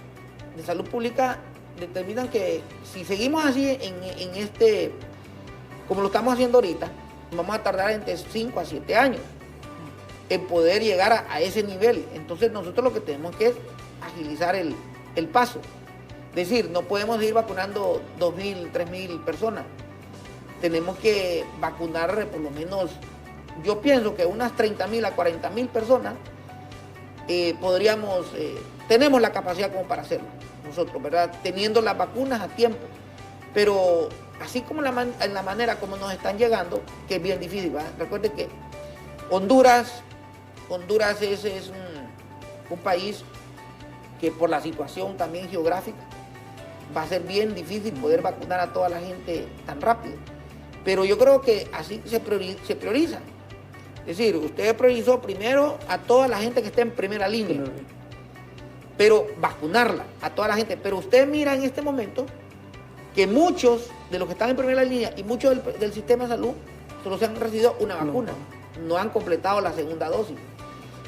Speaker 10: de salud pública determinan que si seguimos así como lo estamos haciendo ahorita, vamos a tardar entre 5 a 7 años en poder llegar a ese nivel. Entonces nosotros lo que tenemos que es agilizar el paso. Es decir, no podemos ir vacunando 2.000, 3.000 personas. Tenemos que vacunar por lo menos, yo pienso que unas 30.000 a 40.000 personas tenemos la capacidad como para hacerlo nosotros, ¿verdad? Teniendo las vacunas a tiempo. Pero así como en la manera como nos están llegando, que es bien difícil, ¿verdad? Recuerden que Honduras es un país que por la situación también geográfica va a ser bien difícil poder vacunar a toda la gente tan rápido. Pero yo creo que así se prioriza. Es decir, usted priorizó primero a toda la gente que está en primera línea, pero vacunarla a toda la gente. Pero usted mira en este momento que muchos de los que están en primera línea y muchos del sistema de salud solo se han recibido una vacuna, no han completado la segunda dosis.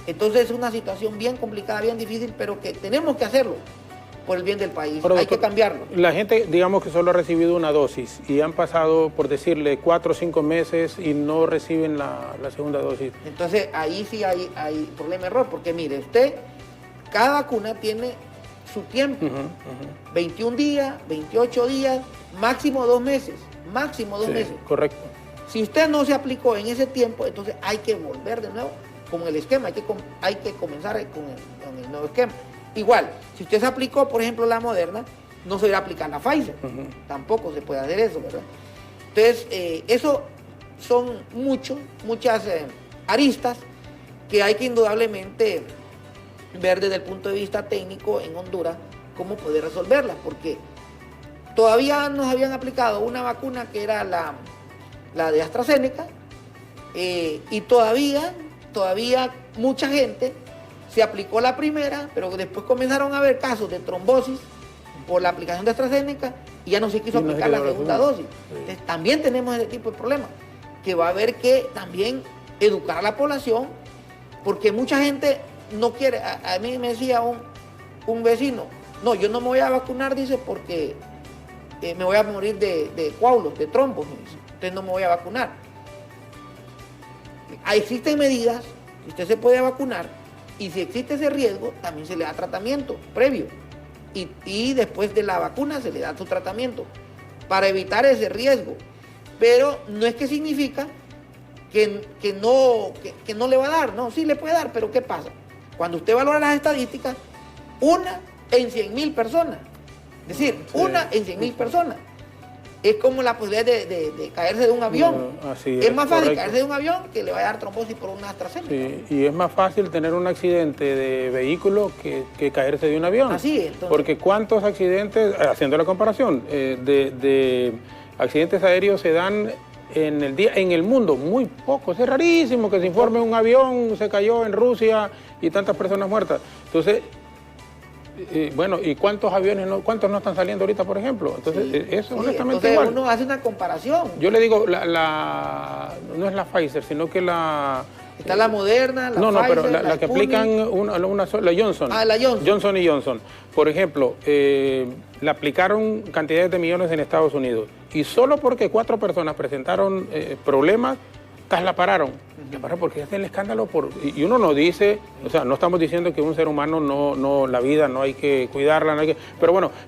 Speaker 10: Entonces es una situación bien complicada, bien difícil, pero que tenemos que hacerlo por el bien del país. Pero, hay que cambiarlo.
Speaker 2: La gente, digamos que solo ha recibido una dosis y han pasado, por decirle, 4 o 5 meses y no reciben la segunda dosis.
Speaker 10: Entonces ahí sí hay problema, error, porque mire, usted, cada vacuna tiene su tiempo, 21 días, 28 días, máximo 2 meses, máximo 2 meses.
Speaker 2: Correcto.
Speaker 10: Si usted no se aplicó en ese tiempo, entonces hay que volver de nuevo con el esquema, hay que comenzar con el nuevo esquema. Igual, si usted se aplicó, por ejemplo, la Moderna, no se irá a aplicar la Pfizer. Tampoco se puede hacer eso, ¿verdad? Entonces, eso son muchas aristas que hay que indudablemente ver desde el punto de vista técnico en Honduras cómo poder resolverlas, porque todavía nos habían aplicado una vacuna que era la de AstraZeneca, y todavía mucha gente se aplicó la primera, pero después comenzaron a haber casos de trombosis por la aplicación de AstraZeneca y ya no se quiso aplicar la segunda dosis. Entonces, también tenemos ese tipo de problemas, que va a haber que también educar a la población, porque mucha gente no quiere. A mí me decía un vecino, no, yo no me voy a vacunar, dice, porque me voy a morir de coágulos, de trombos, entonces no me voy a vacunar. Existen medidas, usted se puede vacunar, y si existe ese riesgo, también se le da tratamiento previo. Y después de la vacuna se le da su tratamiento para evitar ese riesgo. Pero no es que significa que no le va a dar, no, sí le puede dar, pero ¿qué pasa? Cuando usted valora las estadísticas, 1 en 100.000 personas. Es decir, 1 en 100.000 personas. Es como la posibilidad de caerse de un avión. Es más fácil caerse de un avión que le vaya a dar trombosis por una AstraZeneca.
Speaker 2: Sí, y es más fácil tener un accidente de vehículo que caerse de un avión.
Speaker 10: Así es. Entonces,
Speaker 2: porque ¿cuántos accidentes, haciendo la comparación, de accidentes aéreos se dan en el mundo? Muy pocos. Es rarísimo que se informe un avión se cayó en Rusia y tantas personas muertas. Entonces, bueno, ¿y cuántos aviones cuántos no están saliendo ahorita, por ejemplo? Entonces, eso honestamente
Speaker 10: entonces
Speaker 2: igual.
Speaker 10: Uno hace una comparación.
Speaker 2: Yo le digo, no es la Pfizer, sino que
Speaker 10: está la Moderna, la Pfizer,
Speaker 2: pero la que aplican una sola, la Johnson.
Speaker 10: La Johnson.
Speaker 2: Johnson y Johnson. Por ejemplo, le aplicaron cantidades de millones en Estados Unidos. Y solo porque 4 personas presentaron problemas, la pararon. La pararon porque es el escándalo. Y uno no dice, o sea, no estamos diciendo que un ser humano la vida no hay que cuidarla,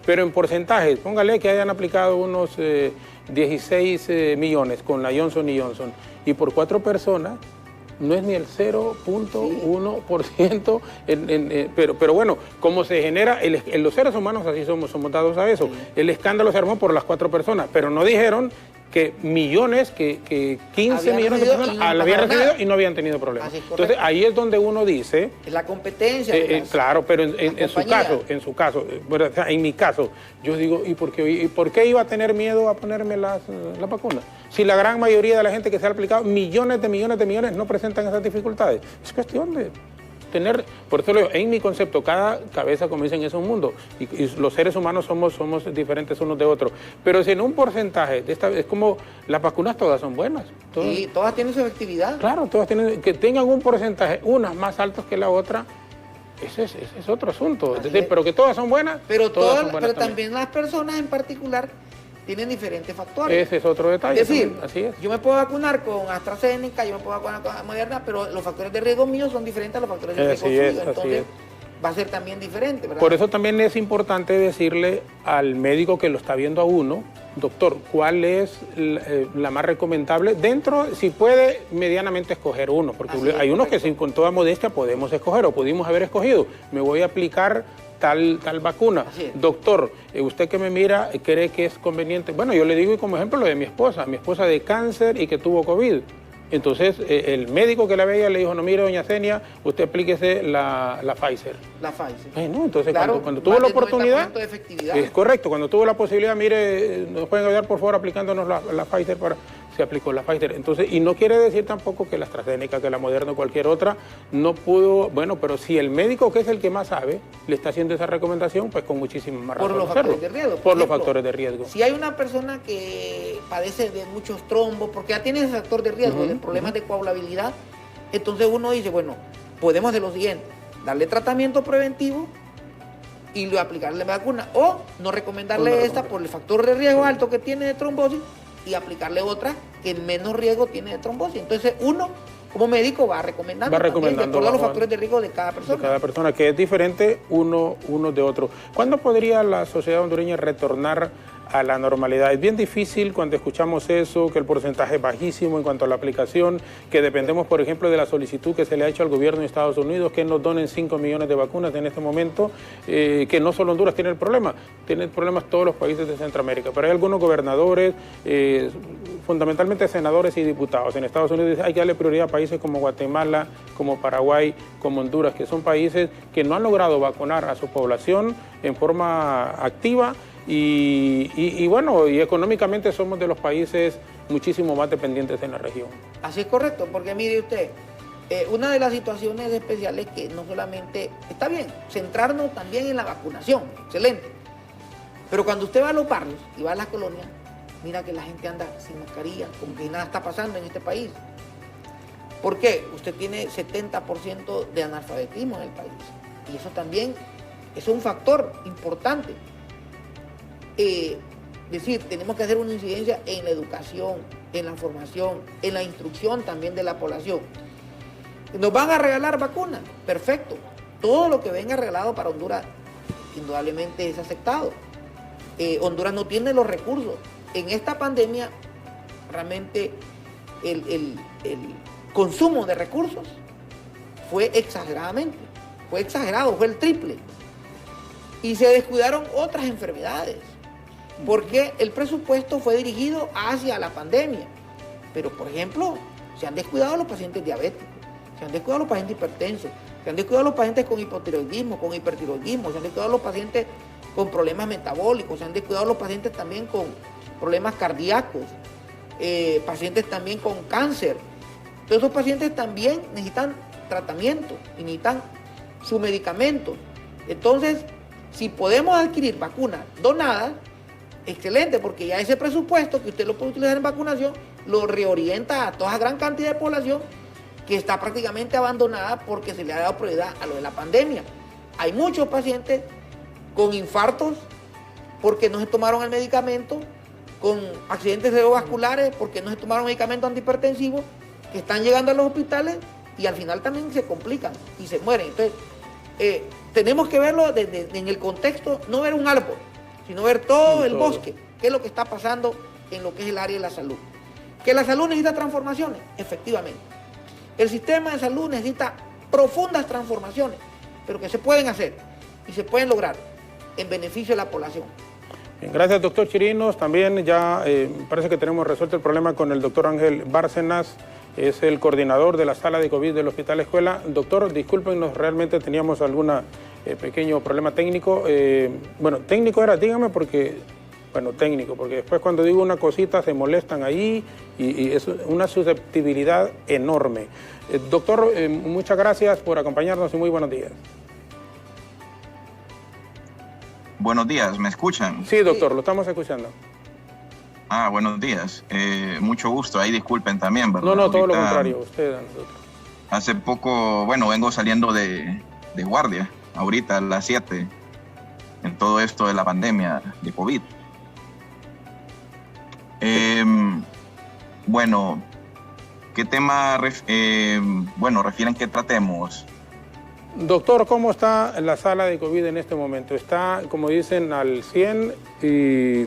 Speaker 2: pero en porcentajes, póngale que hayan aplicado unos 16 millones con la Johnson y Johnson. Y por 4 personas, no es ni el 0.1%, pero bueno, como se genera, los seres humanos así somos dados a eso. El escándalo se armó por las 4 personas, pero no dijeron que 15 millones de personas la habían recibido y no habían tenido problemas. Entonces ahí es donde uno dice...
Speaker 10: Es la competencia.
Speaker 2: Claro, pero en su caso, bueno, o sea, en mi caso, yo digo, ¿y por qué iba a tener miedo a ponerme la vacuna? Si la gran mayoría de la gente que se ha aplicado, millones de millones, no presentan esas dificultades. Es cuestión de tener, por eso lo digo, en mi concepto, cada cabeza, como dicen, es un mundo, y los seres humanos somos diferentes unos de otros, pero si en un porcentaje, es como las vacunas todas son buenas.
Speaker 10: Y todas tienen su efectividad.
Speaker 2: Claro, todas tienen, que tengan un porcentaje, unas más altos que la otra, ese es otro asunto. Es decir, pero que todas son buenas,
Speaker 10: pero también las personas en particular tienen diferentes factores.
Speaker 2: Ese es otro detalle.
Speaker 10: Es decir,
Speaker 2: así es.
Speaker 10: Yo me puedo vacunar con AstraZeneca, yo me puedo vacunar con Moderna, pero los factores de riesgo míos son diferentes a los factores de riesgo suyos. Entonces, va a ser también diferente, ¿verdad?
Speaker 2: Por eso también es importante decirle al médico que lo está viendo a uno, doctor, ¿cuál es la más recomendable? Dentro, si puede, medianamente escoger uno, porque hay unos que con toda modestia podemos escoger o pudimos haber escogido. Me voy a aplicar tal vacuna. Doctor, usted que me mira, ¿cree que es conveniente? Bueno, yo le digo como ejemplo lo de mi esposa de cáncer y que tuvo COVID. Entonces, el médico que la veía le dijo, no, mire, doña Zenia, usted aplíquese la Pfizer.
Speaker 10: La Pfizer.
Speaker 2: Bueno, entonces, claro, cuando tuvo la oportunidad, es correcto, cuando tuvo la posibilidad, mire, nos pueden ayudar por favor aplicándonos la Pfizer se aplicó la Pfizer. Entonces, y no quiere decir tampoco que la AstraZeneca, que la Moderna o cualquier otra no pudo, bueno, pero si el médico, que es el que más sabe, le está haciendo esa recomendación, pues con muchísimo más razón.
Speaker 10: Por los factores de riesgo.
Speaker 2: Por los factores de riesgo.
Speaker 10: Si hay una persona que padece de muchos trombos, porque ya tiene ese factor de riesgo, de problemas de coagulabilidad, entonces uno dice, bueno, podemos hacer lo siguiente, darle tratamiento preventivo y luego aplicarle vacuna, o no recomendarle esta por el factor de riesgo alto que tiene de trombosis y aplicarle otra que menos riesgo tiene de trombosis. Entonces uno, como médico, va recomendando de acuerdo a los factores de riesgo de cada persona.
Speaker 2: De cada persona, que es diferente uno de otro. ¿Cuándo podría la sociedad hondureña retornar a la normalidad? Es bien difícil cuando escuchamos eso, que el porcentaje es bajísimo en cuanto a la aplicación, que dependemos, por ejemplo, de la solicitud que se le ha hecho al gobierno de Estados Unidos, que nos donen 5 millones de vacunas en este momento, que no solo Honduras tiene el problema, tienen problemas todos los países de Centroamérica, pero hay algunos gobernadores, fundamentalmente senadores y diputados en Estados Unidos, dicen hay que darle prioridad a países como Guatemala, como Paraguay, como Honduras, que son países que no han logrado vacunar a su población en forma activa. Y bueno, y económicamente somos de los países muchísimo más dependientes en la región.
Speaker 10: Así es correcto, porque mire usted, una de las situaciones especiales que no solamente, está bien, centrarnos también en la vacunación, excelente, pero cuando usted va a los barrios y va a las colonias, mira que la gente anda sin mascarilla, como que nada está pasando en este país. ¿Por qué? Usted tiene 70% de analfabetismo en el país, y eso también es un factor importante. Decir, tenemos que hacer una incidencia en la educación, en la formación, en la instrucción también de la población. ¿Nos van a regalar vacunas? Perfecto. Todo lo que venga regalado para Honduras, indudablemente es aceptado. Honduras no tiene los recursos. En esta pandemia, realmente el consumo de recursos fue exagerado, fue el triple. Y se descuidaron otras enfermedades, porque el presupuesto fue dirigido hacia la pandemia. Pero, por ejemplo, se han descuidado los pacientes diabéticos, se han descuidado los pacientes hipertensos, se han descuidado los pacientes con hipotiroidismo, con hipertiroidismo, se han descuidado los pacientes con problemas metabólicos, se han descuidado los pacientes también con problemas cardíacos, pacientes también con cáncer. Todos esos pacientes también necesitan tratamiento y necesitan su medicamento. Entonces, si podemos adquirir vacunas donadas, excelente, porque ya ese presupuesto que usted lo puede utilizar en vacunación lo reorienta a toda gran cantidad de población que está prácticamente abandonada porque se le ha dado prioridad a lo de la pandemia. Hay muchos pacientes con infartos porque no se tomaron el medicamento, con accidentes cerebrovasculares porque no se tomaron medicamentos antihipertensivos, que están llegando a los hospitales y al final también se complican y se mueren. Entonces, tenemos que verlo en el contexto, no ver un árbol, sino ver todo el bosque, qué es lo que está pasando en lo que es el área de la salud. ¿Que la salud necesita transformaciones? Efectivamente. El sistema de salud necesita profundas transformaciones, pero que se pueden hacer y se pueden lograr en beneficio de la población.
Speaker 2: Bien, gracias, doctor Chirinos. También ya parece que tenemos resuelto el problema con el doctor Ángel Bárcenas, es el coordinador de la sala de COVID del Hospital Escuela. Doctor, discúlpenos, realmente teníamos algún pequeño problema técnico. Bueno, técnico era, dígame, porque después cuando digo una cosita se molestan ahí y es una susceptibilidad enorme. Doctor, muchas gracias por acompañarnos y muy buenos días.
Speaker 11: Buenos días, ¿me escuchan?
Speaker 2: Sí, doctor, lo estamos escuchando.
Speaker 11: Buenos días. Mucho gusto. Ahí disculpen también, ¿verdad?
Speaker 2: No, todo lo contrario. Usted, doctor.
Speaker 11: Hace poco, vengo saliendo de guardia, ahorita a las 7, en todo esto de la pandemia de COVID. ¿Qué tema refieren que tratemos?
Speaker 2: Doctor, ¿cómo está la sala de COVID en este momento? ¿Está, como dicen, al 100? Y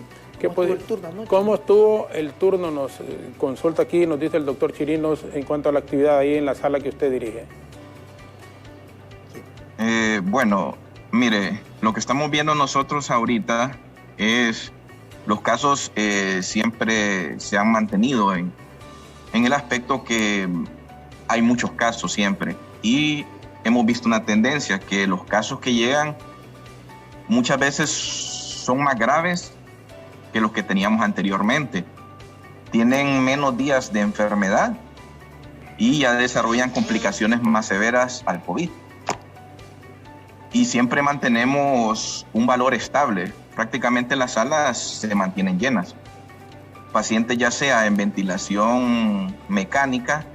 Speaker 2: ¿cómo estuvo el turno? Nos consulta aquí, nos dice el doctor Chirinos en cuanto a la actividad ahí en la sala que usted dirige.
Speaker 11: Mire, Lo que estamos viendo nosotros ahorita es los casos siempre se han mantenido en el aspecto que hay muchos casos siempre, y hemos visto una tendencia que los casos que llegan muchas veces son más graves que los que teníamos anteriormente. Tienen menos días de enfermedad y ya desarrollan complicaciones más severas al COVID. Y siempre mantenemos un valor estable. Prácticamente las salas se mantienen llenas. Pacientes ya sea en ventilación mecánica,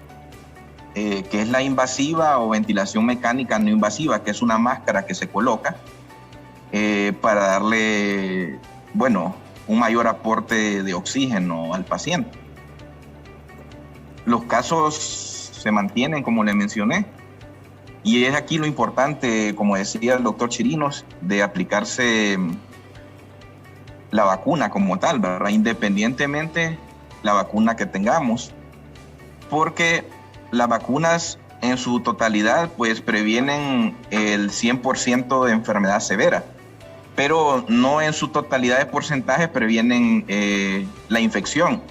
Speaker 11: que es la invasiva, o ventilación mecánica no invasiva, que es una máscara que se coloca para darle, un mayor aporte de oxígeno al paciente. Los casos se mantienen, como le mencioné, y es aquí lo importante, como decía el doctor Chirinos, de aplicarse la vacuna como tal, ¿verdad? Independientemente la vacuna que tengamos, porque las vacunas en su totalidad pues previenen el 100% de enfermedad severa, pero no en su totalidad de porcentaje previenen la infección.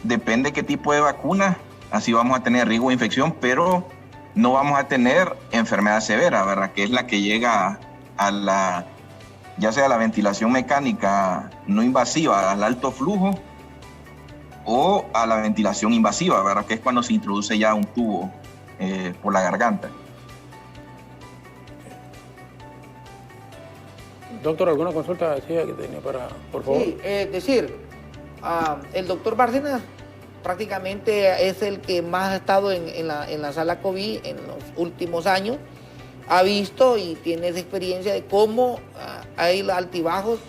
Speaker 11: Depende qué tipo de vacuna, así vamos a tener riesgo de infección, pero no vamos a tener enfermedad severa, ¿verdad? Que es la que llega a ya sea la ventilación mecánica no invasiva, al alto flujo, o a la ventilación invasiva, ¿verdad? Que es cuando se introduce ya un tubo por la garganta.
Speaker 2: Doctor, ¿alguna consulta decía que tenía por favor?
Speaker 10: Sí, el doctor Bárcenas prácticamente es el que más ha estado en la sala COVID en los últimos años. Ha visto y tiene esa experiencia de cómo hay altibajos.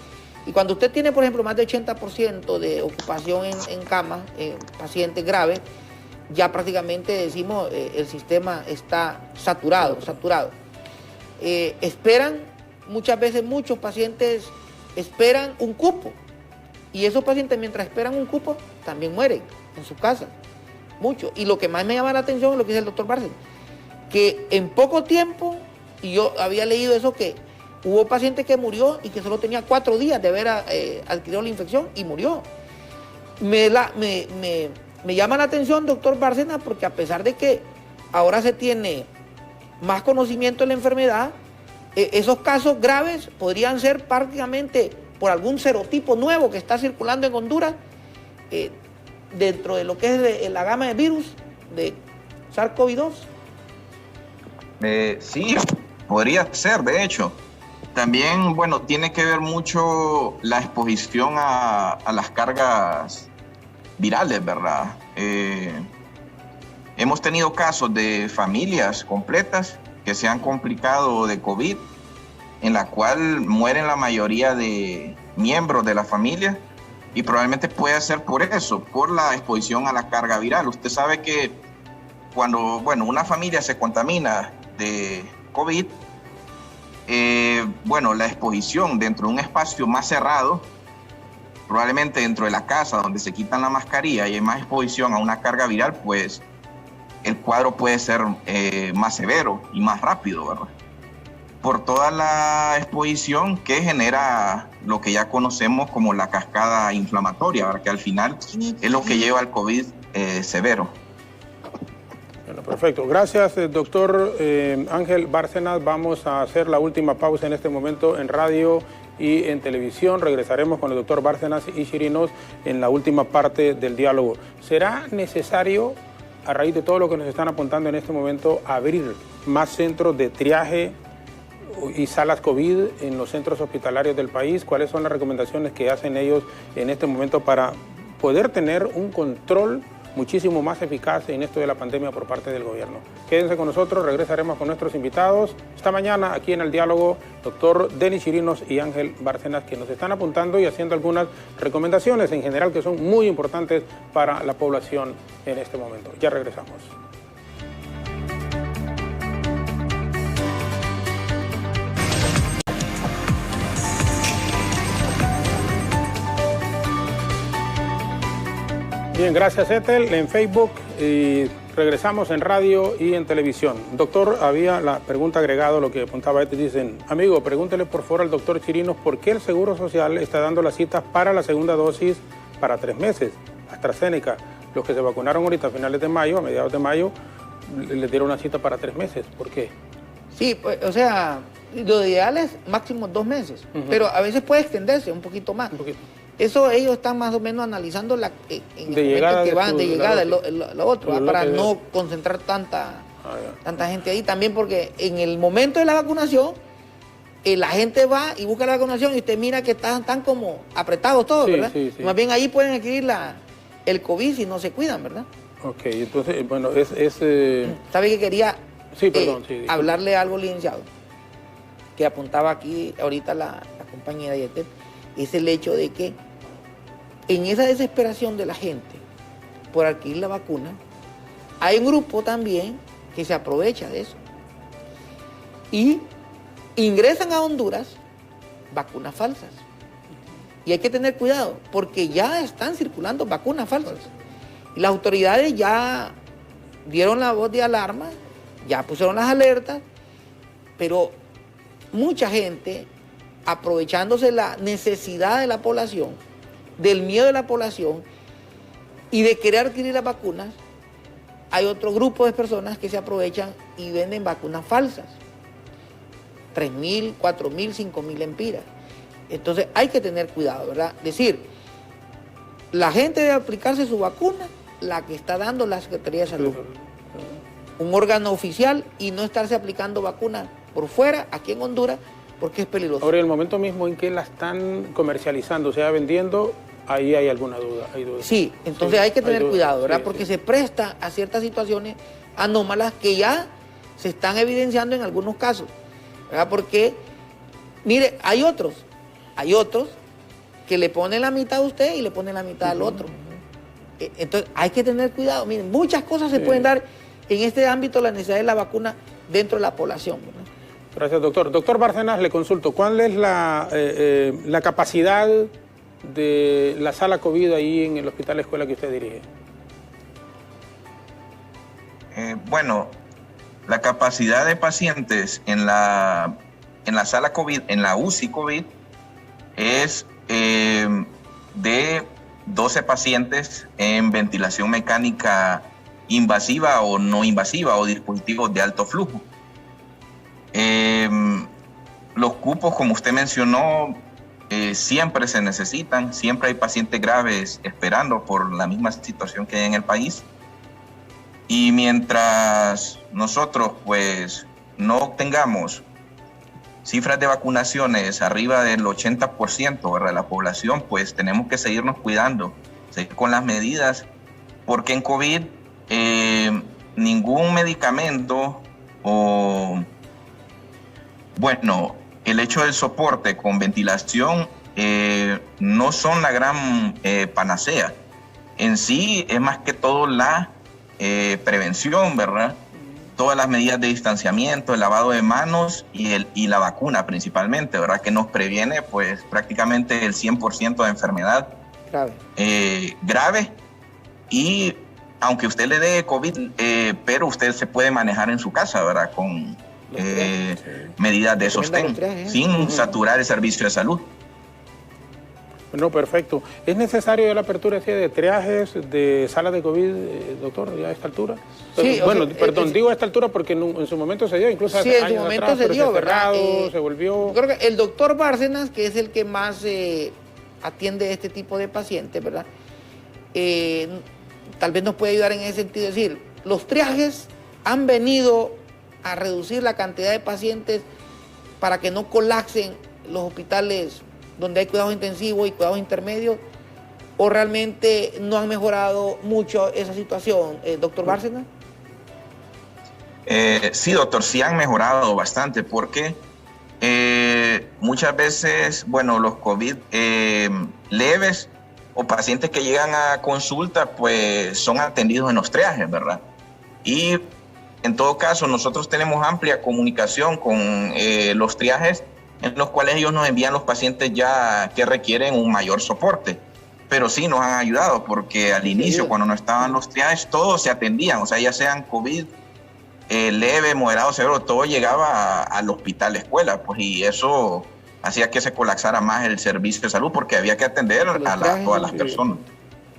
Speaker 10: Y cuando usted tiene, por ejemplo, más de 80% de ocupación en cama, pacientes graves, ya prácticamente decimos el sistema está saturado. Esperan, muchas veces muchos pacientes esperan un cupo. Y esos pacientes, mientras esperan un cupo, también mueren en su casa. Mucho. Y lo que más me llama la atención es lo que dice el doctor Bárcenas, que en poco tiempo, y yo había leído eso, que hubo paciente que murió y que solo tenía 4 días de haber adquirido la infección y murió. Me llama la atención, doctor Bárcenas, porque a pesar de que ahora se tiene más conocimiento de la enfermedad, esos casos graves podrían ser prácticamente por algún serotipo nuevo que está circulando en Honduras, dentro de lo que es la gama de virus de SARS-CoV-2.
Speaker 11: Sí, podría ser, de hecho. También, tiene que ver mucho la exposición a las cargas virales, ¿verdad? Hemos tenido casos de familias completas que se han complicado de COVID, en la cual mueren la mayoría de miembros de la familia, y probablemente puede ser por eso, por la exposición a la carga viral. Usted sabe que cuando, una familia se contamina de COVID, la exposición dentro de un espacio más cerrado, probablemente dentro de la casa donde se quitan la mascarilla y hay más exposición a una carga viral, pues el cuadro puede ser más severo y más rápido, ¿verdad? Por toda la exposición que genera lo que ya conocemos como la cascada inflamatoria, ¿verdad? Que al final es lo que lleva al COVID severo.
Speaker 2: Bueno, perfecto. Gracias, doctor Ángel Bárcenas. Vamos a hacer la última pausa en este momento en radio y en televisión. Regresaremos con el doctor Bárcenas y Chirinos en la última parte del diálogo. ¿Será necesario, a raíz de todo lo que nos están apuntando en este momento, abrir más centros de triaje y salas COVID en los centros hospitalarios del país? ¿Cuáles son las recomendaciones que hacen ellos en este momento para poder tener un control muchísimo más eficaz en esto de la pandemia por parte del gobierno? Quédense con nosotros, regresaremos con nuestros invitados esta mañana aquí en el diálogo, doctor Denis Chirinos y Ángel Bárcenas, que nos están apuntando y haciendo algunas recomendaciones en general que son muy importantes para la población en este momento. Ya regresamos. Bien, gracias Ethel en Facebook y Regresamos en radio y en televisión. Doctor, había la pregunta agregada, lo que apuntaba este, dicen, amigo, pregúntele por favor al doctor Chirinos por qué el Seguro Social está dando las citas para la segunda dosis para 3 meses, AstraZeneca. Los que se vacunaron ahorita a finales de mayo, a mediados de mayo, les dieron una cita para 3 meses. ¿Por qué?
Speaker 10: Sí, pues, o sea, lo ideal es máximo 2 meses, pero a veces puede extenderse un poquito más. Eso ellos están más o menos analizando en el momento que van de llegada, lo otro, para no concentrar tanta gente ahí. También porque en el momento de la vacunación, la gente va y busca la vacunación y usted mira que están como apretados todos, ¿verdad? Sí. Más bien ahí pueden adquirir el COVID si no se cuidan, ¿verdad?
Speaker 2: Ok, entonces, bueno,
Speaker 10: ¿Sabe que quería hablarle algo, licenciado? Que apuntaba aquí ahorita la compañera Yetet. Es el hecho de que en esa desesperación de la gente por adquirir la vacuna, hay un grupo también que se aprovecha de eso y ingresan a Honduras vacunas falsas. Y hay que tener cuidado porque ya están circulando vacunas falsas. Y las autoridades ya dieron la voz de alarma, ya pusieron las alertas, pero mucha gente, aprovechándose la necesidad de la población, del miedo de la población y de querer adquirir las vacunas, hay otro grupo de personas que se aprovechan y venden vacunas falsas. 3.000, 4.000, 5.000 empiras. Entonces hay que tener cuidado, ¿verdad? Decir, la gente debe aplicarse su vacuna, la que está dando la Secretaría de Salud, un órgano oficial, y no estarse aplicando vacunas por fuera, aquí en Honduras, porque es peligroso.
Speaker 2: Ahora, en el momento mismo en que la están comercializando, o sea, vendiendo, ahí hay alguna duda.
Speaker 10: Sí, entonces hay que tener cuidado, ¿verdad? Porque se presta a ciertas situaciones anómalas que ya se están evidenciando en algunos casos, ¿verdad? Porque, mire, hay otros que le ponen la mitad a usted y le ponen la mitad al otro. Entonces hay que tener cuidado. Miren, muchas cosas se pueden dar en este ámbito, la necesidad de la vacuna dentro de la población, ¿verdad?
Speaker 2: Gracias, doctor. Doctor Bárcenas, le consulto, ¿cuál es la capacidad de la sala COVID ahí en el Hospital Escuela que usted dirige?
Speaker 11: Bueno, la capacidad de pacientes en la sala COVID, en la UCI COVID, es de 12 pacientes en ventilación mecánica invasiva o no invasiva o dispositivos de alto flujo. Los cupos, como usted mencionó, siempre se necesitan, siempre hay pacientes graves esperando por la misma situación que hay en el país. Y mientras nosotros pues no obtengamos cifras de vacunaciones arriba del 80%, ¿verdad?, de la población, pues tenemos que seguirnos cuidando, seguir con las medidas, porque en COVID ningún medicamento o, bueno, el hecho del soporte con ventilación no son la gran panacea. En sí es más que todo la prevención, ¿verdad? Todas las medidas de distanciamiento, el lavado de manos y la vacuna principalmente, ¿verdad? Que nos previene pues prácticamente el 100% de enfermedad grave. Y aunque usted le dé COVID, pero usted se puede manejar en su casa, ¿verdad? Con medidas de sostén, sin saturar el servicio de salud.
Speaker 2: No, perfecto. ¿Es necesario ya la apertura de triajes, de salas de COVID, doctor, ya a esta altura?
Speaker 10: Sí,
Speaker 2: bueno, perdón, digo a esta altura porque en su momento se dio, incluso hace años atrás. Sí, en su momento se dio, ¿verdad? Se volvió...
Speaker 10: Creo que el doctor Bárcenas, que es el que más atiende este tipo de pacientes, ¿verdad? Tal vez nos puede ayudar en ese sentido. Es decir, los triajes han venido a reducir la cantidad de pacientes para que no colapsen los hospitales donde hay cuidados intensivos y cuidados intermedios, o realmente no han mejorado mucho esa situación, doctor Bárcenas?
Speaker 11: Sí, doctor, sí han mejorado bastante, porque muchas veces, bueno, los COVID leves o pacientes que llegan a consulta, pues son atendidos en los triajes, ¿verdad? Y en todo caso, nosotros tenemos amplia comunicación con los triajes, en los cuales ellos nos envían los pacientes ya que requieren un mayor soporte. pero sí nos han ayudado, porque al inicio, cuando no estaban los triajes, todos se atendían, o sea, ya sean COVID, leve, moderado, severo, todo llegaba al hospital escuela, pues, y eso hacía que se colapsara más el servicio de salud, porque había que atender a todas las personas.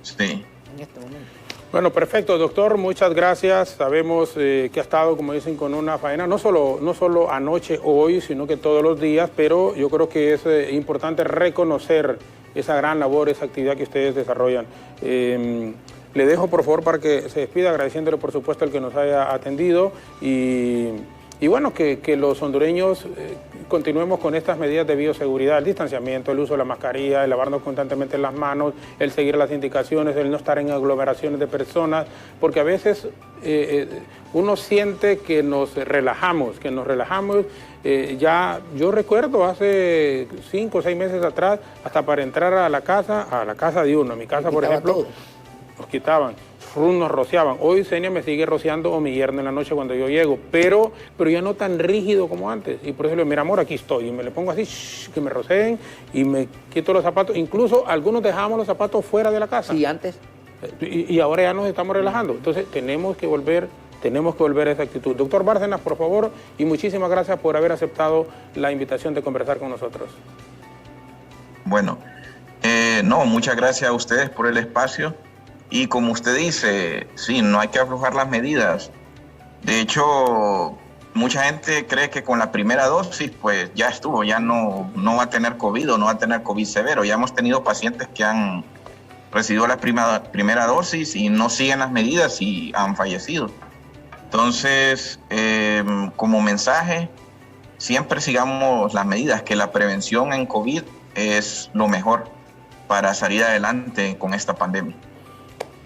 Speaker 11: Sí.
Speaker 10: En este momento.
Speaker 2: Bueno, perfecto, doctor, muchas gracias. Sabemos que ha estado, como dicen, con una faena, no solo anoche, hoy, sino que todos los días, pero yo creo que es importante reconocer esa gran labor, esa actividad que ustedes desarrollan. Le dejo, por favor, para que se despida, agradeciéndole, por supuesto, el que nos haya atendido y bueno, que los hondureños continuemos con estas medidas de bioseguridad, el distanciamiento, el uso de la mascarilla, el lavarnos constantemente las manos, el seguir las indicaciones, el no estar en aglomeraciones de personas, porque a veces uno siente que nos relajamos, ya yo recuerdo hace 5 o 6 meses atrás, hasta para entrar a la casa de uno, en mi casa, por ejemplo, todo. Nos quitaban, nos rociaban. Hoy Senia me sigue rociando, o mi yerno en la noche cuando yo llego, pero ya no tan rígido como antes. Y por eso le digo, mira amor, aquí estoy. Y me le pongo así, que me roceen y me quito los zapatos. Incluso algunos dejábamos los zapatos fuera de la casa.
Speaker 10: Sí, antes.
Speaker 2: Y ahora ya nos estamos relajando. Entonces tenemos que volver a esa actitud. Doctor Bárcenas, por favor, y muchísimas gracias por haber aceptado la invitación de conversar con nosotros.
Speaker 11: Bueno, muchas gracias a ustedes por el espacio. Y como usted dice, sí, no hay que aflojar las medidas. De hecho, mucha gente cree que con la primera dosis, pues ya estuvo, ya no va a tener COVID o no va a tener COVID severo. Ya hemos tenido pacientes que han recibido la primera dosis y no siguen las medidas y han fallecido. Entonces, como mensaje, siempre sigamos las medidas, que la prevención en COVID es lo mejor para salir adelante con esta pandemia.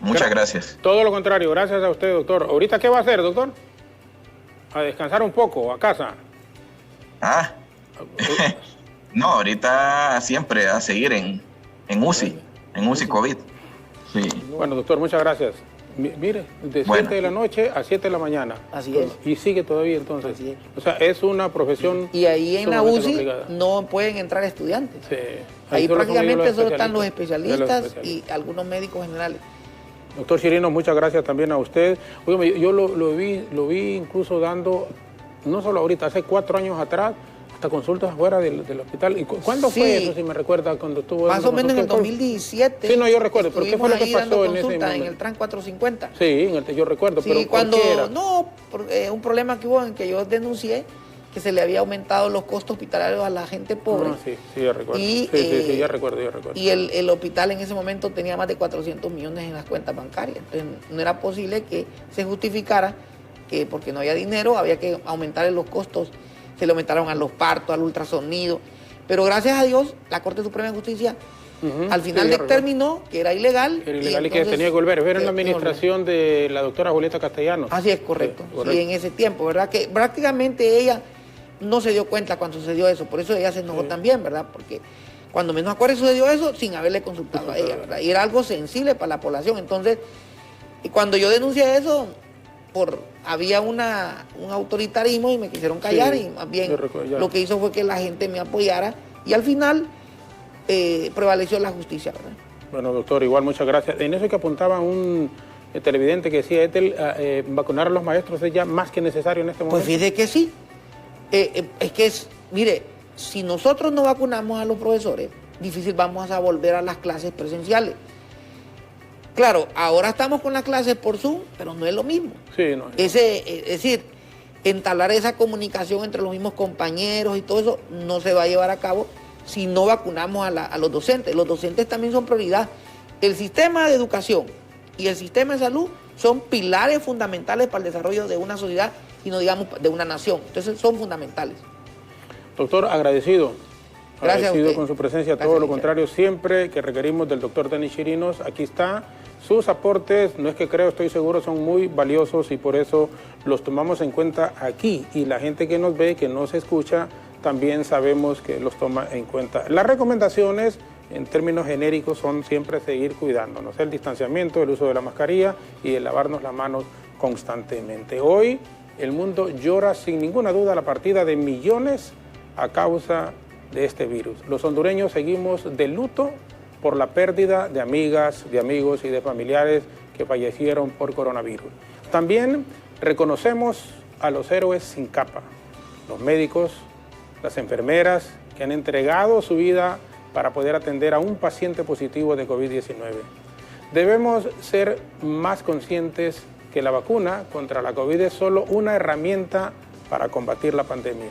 Speaker 11: Muchas gracias.
Speaker 2: Todo lo contrario, gracias a usted, doctor. ¿Ahorita qué va a hacer, doctor? ¿A descansar un poco, a casa?
Speaker 11: No, ahorita siempre a seguir en UCI COVID. Sí.
Speaker 2: Bueno, doctor, muchas gracias. Mire, de 7 de la noche a 7 de la mañana.
Speaker 10: Así es.
Speaker 2: Y sigue todavía entonces. Así es. O sea, es una profesión.
Speaker 10: Y ahí en la UCI
Speaker 2: complicada.
Speaker 10: No pueden entrar estudiantes.
Speaker 2: Sí.
Speaker 10: Ahí prácticamente solo están los especialistas y algunos médicos generales.
Speaker 2: Doctor Chirinos, muchas gracias también a usted. Oye, yo lo vi incluso dando, no solo ahorita, hace 4 años atrás, hasta consultas afuera del hospital. ¿Y cuándo fue eso, si me recuerda, cuando estuvo?
Speaker 10: Más o menos en el 2017.
Speaker 2: Sí, no, yo recuerdo, pero ¿qué fue lo que pasó en ese momento?
Speaker 10: En el TRAN 450.
Speaker 2: Sí, yo recuerdo,
Speaker 10: sí,
Speaker 2: pero
Speaker 10: cuando, un problema que hubo en que yo denuncié, que se le había aumentado los costos hospitalarios a la gente pobre.
Speaker 2: Sí, yo recuerdo.
Speaker 10: Y,
Speaker 2: sí, ya recuerdo.
Speaker 10: Y el hospital en ese momento tenía más de 400 millones en las cuentas bancarias. Entonces no era posible que se justificara que porque no había dinero había que aumentarle los costos. Se le aumentaron a los partos, al ultrasonido. Pero gracias a Dios, la Corte Suprema de Justicia al final determinó que era ilegal.
Speaker 2: Era ilegal y que tenía que volver. Era en la administración de la doctora Julieta Castellanos.
Speaker 10: Así es, correcto. Sí, en ese tiempo, ¿verdad? Que prácticamente ella no se dio cuenta cuando sucedió eso, por eso ella se enojó también, ¿verdad? Porque cuando menos acuerdo sucedió eso sin haberle consultado a ella, ¿verdad? Y era algo sensible para la población. Entonces, y cuando yo denuncié eso, había un autoritarismo y me quisieron callar, y más bien lo que hizo fue que la gente me apoyara y al final prevaleció la justicia, ¿verdad?
Speaker 2: Bueno, doctor, igual muchas gracias. En eso que apuntaba un televidente que decía, Ethel, vacunar a los maestros es ya más que necesario en este momento.
Speaker 10: Pues fíjate que sí. Mire, si nosotros no vacunamos a los profesores, difícil vamos a volver a las clases presenciales. Claro, ahora estamos con las clases por Zoom, pero no es lo mismo.
Speaker 2: Sí, no.
Speaker 10: Es decir, entablar esa comunicación entre los mismos compañeros y todo eso no se va a llevar a cabo si no vacunamos a los docentes. Los docentes también son prioridad. El sistema de educación y el sistema de salud son pilares fundamentales para el desarrollo de una sociedad y no digamos de una nación. Entonces son fundamentales.
Speaker 2: Doctor, agradecido.
Speaker 10: Gracias
Speaker 2: agradecido con su presencia. Gracias, todo lo contrario, siempre que requerimos del doctor Denis Chirinos, aquí está. Sus aportes, no es que creo, estoy seguro, son muy valiosos y por eso los tomamos en cuenta aquí. Y la gente que nos ve, que nos escucha, también sabemos que los toma en cuenta. Las recomendaciones, en términos genéricos, son siempre seguir cuidándonos. El distanciamiento, el uso de la mascarilla y el lavarnos las manos constantemente. Hoy el mundo llora sin ninguna duda la partida de millones a causa de este virus. Los hondureños seguimos de luto por la pérdida de amigas, de amigos y de familiares que fallecieron por coronavirus. También reconocemos a los héroes sin capa, los médicos, las enfermeras que han entregado su vida para poder atender a un paciente positivo de COVID-19. Debemos ser más conscientes que la vacuna contra la COVID es solo una herramienta para combatir la pandemia.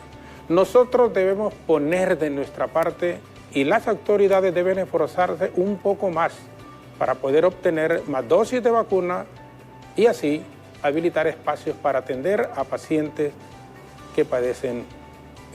Speaker 2: Nosotros debemos poner de nuestra parte y las autoridades deben esforzarse un poco más para poder obtener más dosis de vacuna y así habilitar espacios para atender a pacientes que padecen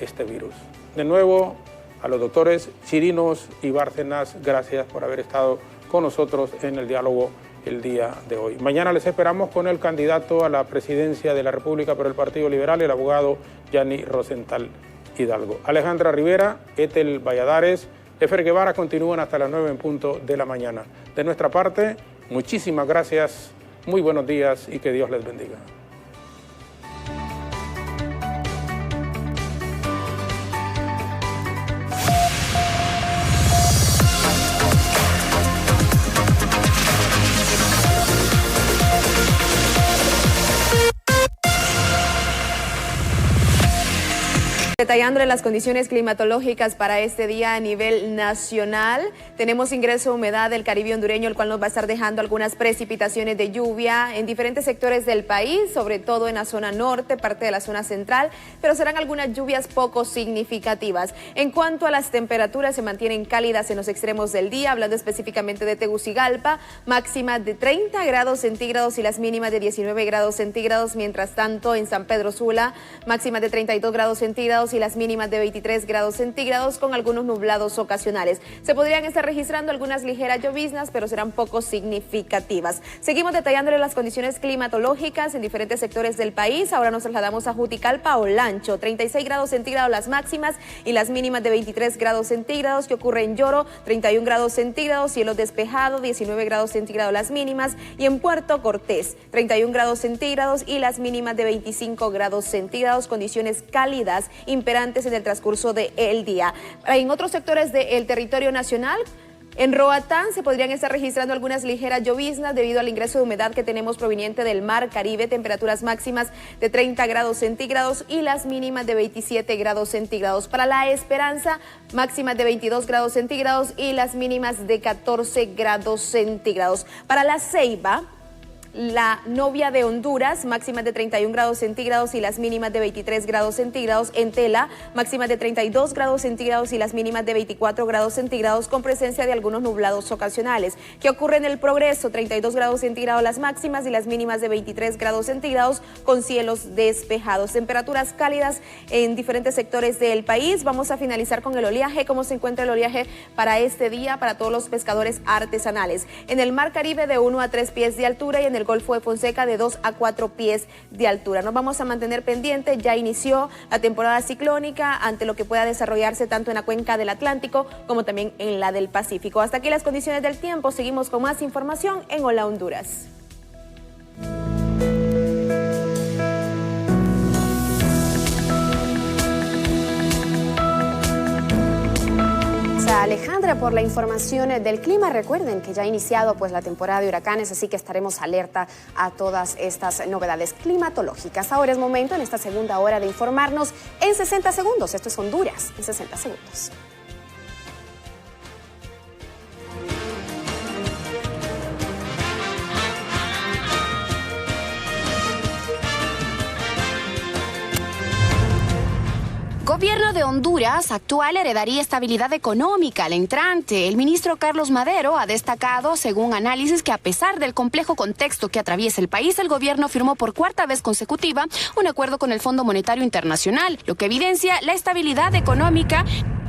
Speaker 2: este virus. De nuevo, a los doctores Chirinos y Bárcenas, gracias por haber estado con nosotros en el diálogo el día de hoy. Mañana les esperamos con el candidato a la presidencia de la República por el Partido Liberal, el abogado Yanni Rosenthal Hidalgo. Alejandra Rivera, Ethel Valladares, Efer Guevara continúan hasta las 9 en punto de la mañana. De nuestra parte, muchísimas gracias, muy buenos días y que Dios les bendiga.
Speaker 1: Detallándole las condiciones climatológicas para este día a nivel nacional, tenemos ingreso de humedad del Caribe hondureño, el cual nos va a estar dejando algunas precipitaciones de lluvia en diferentes sectores del país, sobre todo en la zona norte, parte de la zona central, pero serán algunas lluvias poco significativas. En cuanto a las temperaturas, se mantienen cálidas en los extremos del día, hablando específicamente de Tegucigalpa, máximas de 30 grados centígrados y las mínimas de 19 grados centígrados, mientras tanto en San Pedro Sula, máximas de 32 grados centígrados y las mínimas de 23 grados centígrados con algunos nublados ocasionales. Se podrían estar registrando algunas ligeras lloviznas, pero serán poco significativas. Seguimos detallándole las condiciones climatológicas en diferentes sectores del país. Ahora nos trasladamos a Juticalpa, Olancho, 36 grados centígrados las máximas y las mínimas de 23 grados centígrados. Que ocurre en Lloro, 31 grados centígrados, cielo despejado, 19 grados centígrados las mínimas. Y en Puerto Cortés, 31 grados centígrados y las mínimas de 25 grados centígrados, condiciones cálidas imperantes en el transcurso del día. En otros sectores del territorio nacional, en Roatán se podrían estar registrando algunas ligeras lloviznas debido al ingreso de humedad que tenemos proveniente del mar Caribe, temperaturas máximas de 30 grados centígrados y las mínimas de 27 grados centígrados. Para La Esperanza, máximas de 22 grados centígrados y las mínimas de 14 grados centígrados. Para La Ceiba, la Novia de Honduras, máximas de 31 grados centígrados y las mínimas de 23 grados centígrados. En Tela, máximas de 32 grados centígrados y las mínimas de 24 grados centígrados con presencia de algunos nublados ocasionales. Que ocurre en El Progreso, 32 grados centígrados las máximas y las mínimas de 23 grados centígrados con cielos despejados. Temperaturas cálidas en diferentes sectores del país. Vamos a finalizar con el oleaje. ¿Cómo se encuentra el oleaje para este día para todos los pescadores artesanales? En el Mar Caribe de 1 a 3 pies de altura y en el Golfo de Fonseca de 2 a 4 pies de altura. Nos vamos a mantener pendientes, ya inició la temporada ciclónica ante lo que pueda desarrollarse tanto en la cuenca del Atlántico como también en la del Pacífico. Hasta aquí las condiciones del tiempo, seguimos con más información en Hola Honduras.
Speaker 4: Alejandra, por la información del clima. Recuerden que ya ha iniciado pues la temporada de huracanes, así que estaremos alerta a todas estas novedades climatológicas. Ahora es momento en esta segunda hora de informarnos en 60 segundos. Esto es Honduras en 60 segundos.
Speaker 12: Gobierno de Honduras actual heredaría estabilidad económica al entrante. El ministro Carlos Madero ha destacado, según análisis, que a pesar del complejo contexto que atraviesa el país, el gobierno firmó por cuarta vez consecutiva un acuerdo con el Fondo Monetario Internacional, lo que evidencia la estabilidad económica.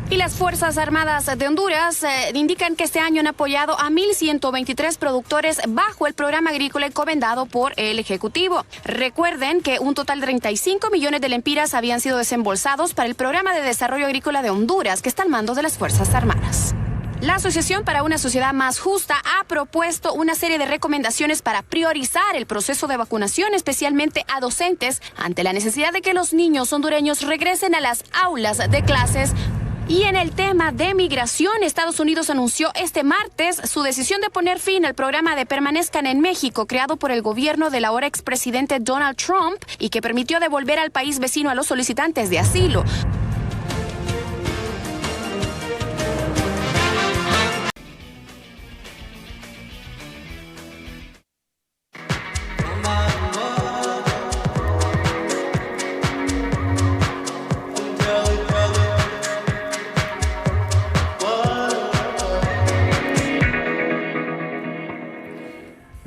Speaker 12: Y las Fuerzas Armadas de Honduras indican que este año han apoyado a 1.123 productores bajo el programa agrícola encomendado por el Ejecutivo. Recuerden que un total de 35 millones de lempiras habían sido desembolsados para el Programa de Desarrollo Agrícola de Honduras, que está al mando de las Fuerzas Armadas. La Asociación para una Sociedad Más Justa ha propuesto una serie de recomendaciones para priorizar el proceso de vacunación, especialmente a docentes, ante la necesidad de que los niños hondureños regresen a las aulas de clases Y en el tema de migración, Estados Unidos anunció este martes su decisión de poner fin al programa de Permanezcan en México, creado por el gobierno del ahora expresidente Donald Trump y que permitió devolver al país vecino a los solicitantes de asilo.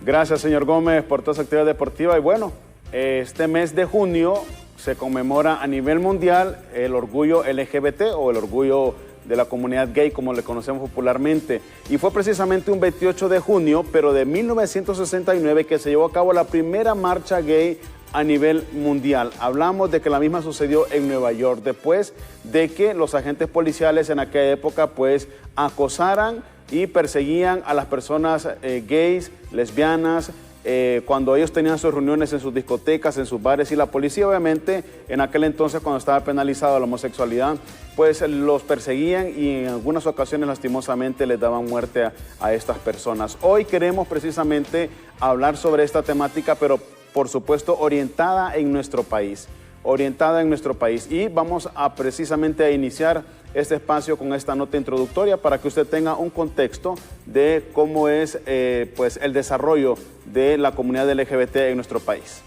Speaker 3: Gracias, señor Gómez, por toda esa actividad deportiva. Y bueno, este mes de junio se conmemora a nivel mundial el orgullo LGBT o el orgullo de la comunidad gay, como le conocemos popularmente. Y fue precisamente un 28 de junio, pero de 1969, que se llevó a cabo la primera marcha gay a nivel mundial. Hablamos de que la misma sucedió en Nueva York, después de que los agentes policiales en aquella época pues acosaran y perseguían a las personas gays, lesbianas, cuando ellos tenían sus reuniones en sus discotecas, en sus bares, y la policía obviamente en aquel entonces, cuando estaba penalizada la homosexualidad, pues los perseguían y en algunas ocasiones lastimosamente les daban muerte a estas personas. Hoy queremos precisamente hablar sobre esta temática, pero por supuesto orientada en nuestro país. Y vamos a precisamente a iniciar este espacio con esta nota introductoria para que usted tenga un contexto de cómo es pues el desarrollo de la comunidad LGBT en nuestro país.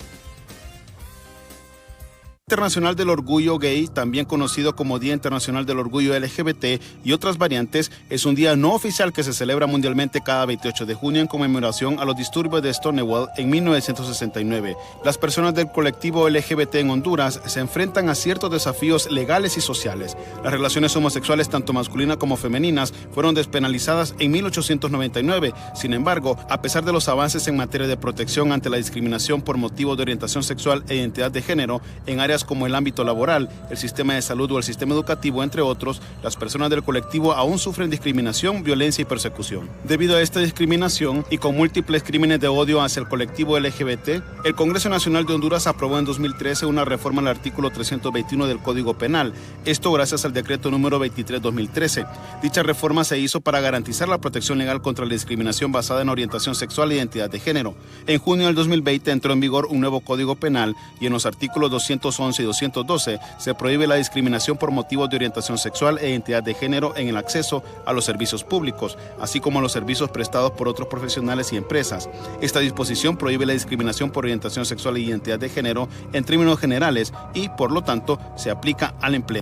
Speaker 13: Internacional del Orgullo Gay, también conocido como Día Internacional del Orgullo LGBT y otras variantes, es un día no oficial que se celebra mundialmente cada 28 de junio en conmemoración a los disturbios de Stonewall en 1969. Las personas del colectivo LGBT en Honduras se enfrentan a ciertos desafíos legales y sociales. Las relaciones homosexuales, tanto masculinas como femeninas, fueron despenalizadas en 1899. Sin embargo, a pesar de los avances en materia de protección ante la discriminación por motivo de orientación sexual e identidad de género en áreas como el ámbito laboral, el sistema de salud o el sistema educativo, entre otros, las personas del colectivo aún sufren discriminación, violencia y persecución. Debido a esta discriminación y con múltiples crímenes de odio hacia el colectivo LGBT, el Congreso Nacional de Honduras aprobó en 2013 una reforma al artículo 321 del Código Penal, esto gracias al decreto número 23/2013. Dicha reforma se hizo para garantizar la protección legal contra la discriminación basada en orientación sexual e identidad de género. En junio del 2020 entró en vigor un nuevo Código Penal y en los artículos 211 y 212 se prohíbe la discriminación por motivos de orientación sexual e identidad de género en el acceso a los servicios públicos, así como a los servicios prestados por otros profesionales y empresas. Esta disposición prohíbe la discriminación por orientación sexual e identidad de género en términos generales y, por lo tanto, se aplica al empleo.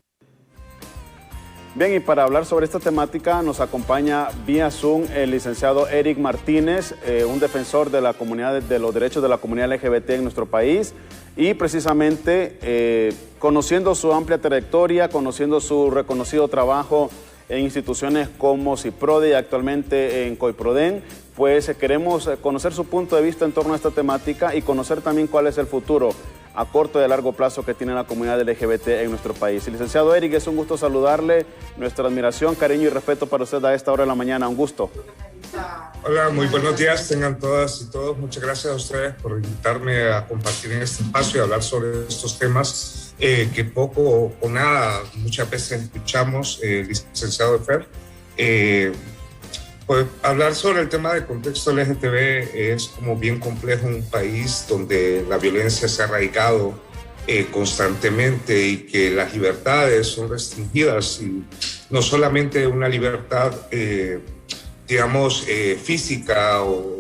Speaker 3: Bien, y para hablar sobre esta temática nos acompaña vía Zoom el licenciado Eric Martínez, un defensor de la comunidad, de los derechos de la comunidad LGBT en nuestro país, y precisamente conociendo su amplia trayectoria, conociendo su reconocido trabajo en instituciones como CIPRODE y actualmente en COIPRODEN, pues queremos conocer su punto de vista en torno a esta temática y conocer también cuál es el futuro a corto y a largo plazo que tiene la comunidad LGBT en nuestro país. Licenciado Eric, es un gusto saludarle, nuestra admiración, cariño y respeto para usted a esta hora de la mañana, un gusto.
Speaker 14: Hola, muy buenos días, tengan todas y todos. Muchas gracias a ustedes por invitarme a compartir en este espacio y hablar sobre estos temas que poco o nada muchas veces escuchamos, licenciado Fer. Pues hablar sobre el tema del contexto LGTB es como bien complejo en un país donde la violencia se ha arraigado constantemente y que las libertades son restringidas, y no solamente una libertad digamos, física o,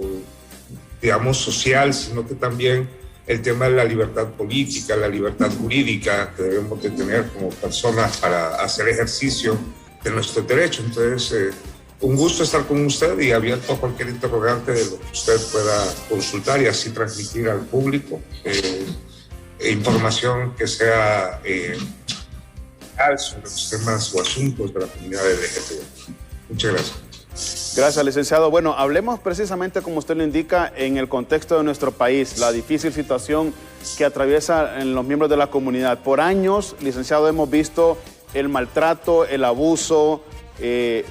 Speaker 14: digamos, social, sino que también el tema de la libertad política, la libertad jurídica que debemos de tener como personas para hacer ejercicio de nuestros derechos. Entonces, un gusto estar con usted y abierto a cualquier interrogante de lo que usted pueda consultar y así transmitir al público información que sea sobre los temas o asuntos de la comunidad LGTB. Muchas gracias.
Speaker 3: Gracias, licenciado. Bueno, hablemos precisamente, como usted lo indica, en el contexto de nuestro país, la difícil situación que atraviesa en los miembros de la comunidad. Por años, licenciado, hemos visto el maltrato, el abuso,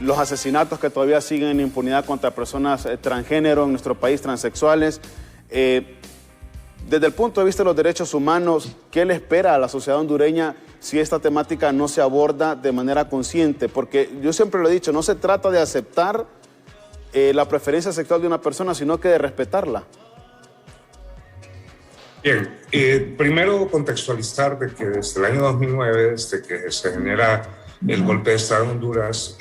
Speaker 3: los asesinatos que todavía siguen en impunidad contra personas transgénero en nuestro país, transexuales. Desde el punto de vista de los derechos humanos, ¿qué le espera a la sociedad hondureña si esta temática no se aborda de manera consciente, porque yo siempre lo he dicho, no se trata de aceptar la preferencia sexual de una persona, sino que de respetarla.
Speaker 14: Bien, primero contextualizar de que desde el año 2009, desde que se genera el golpe de Estado en Honduras,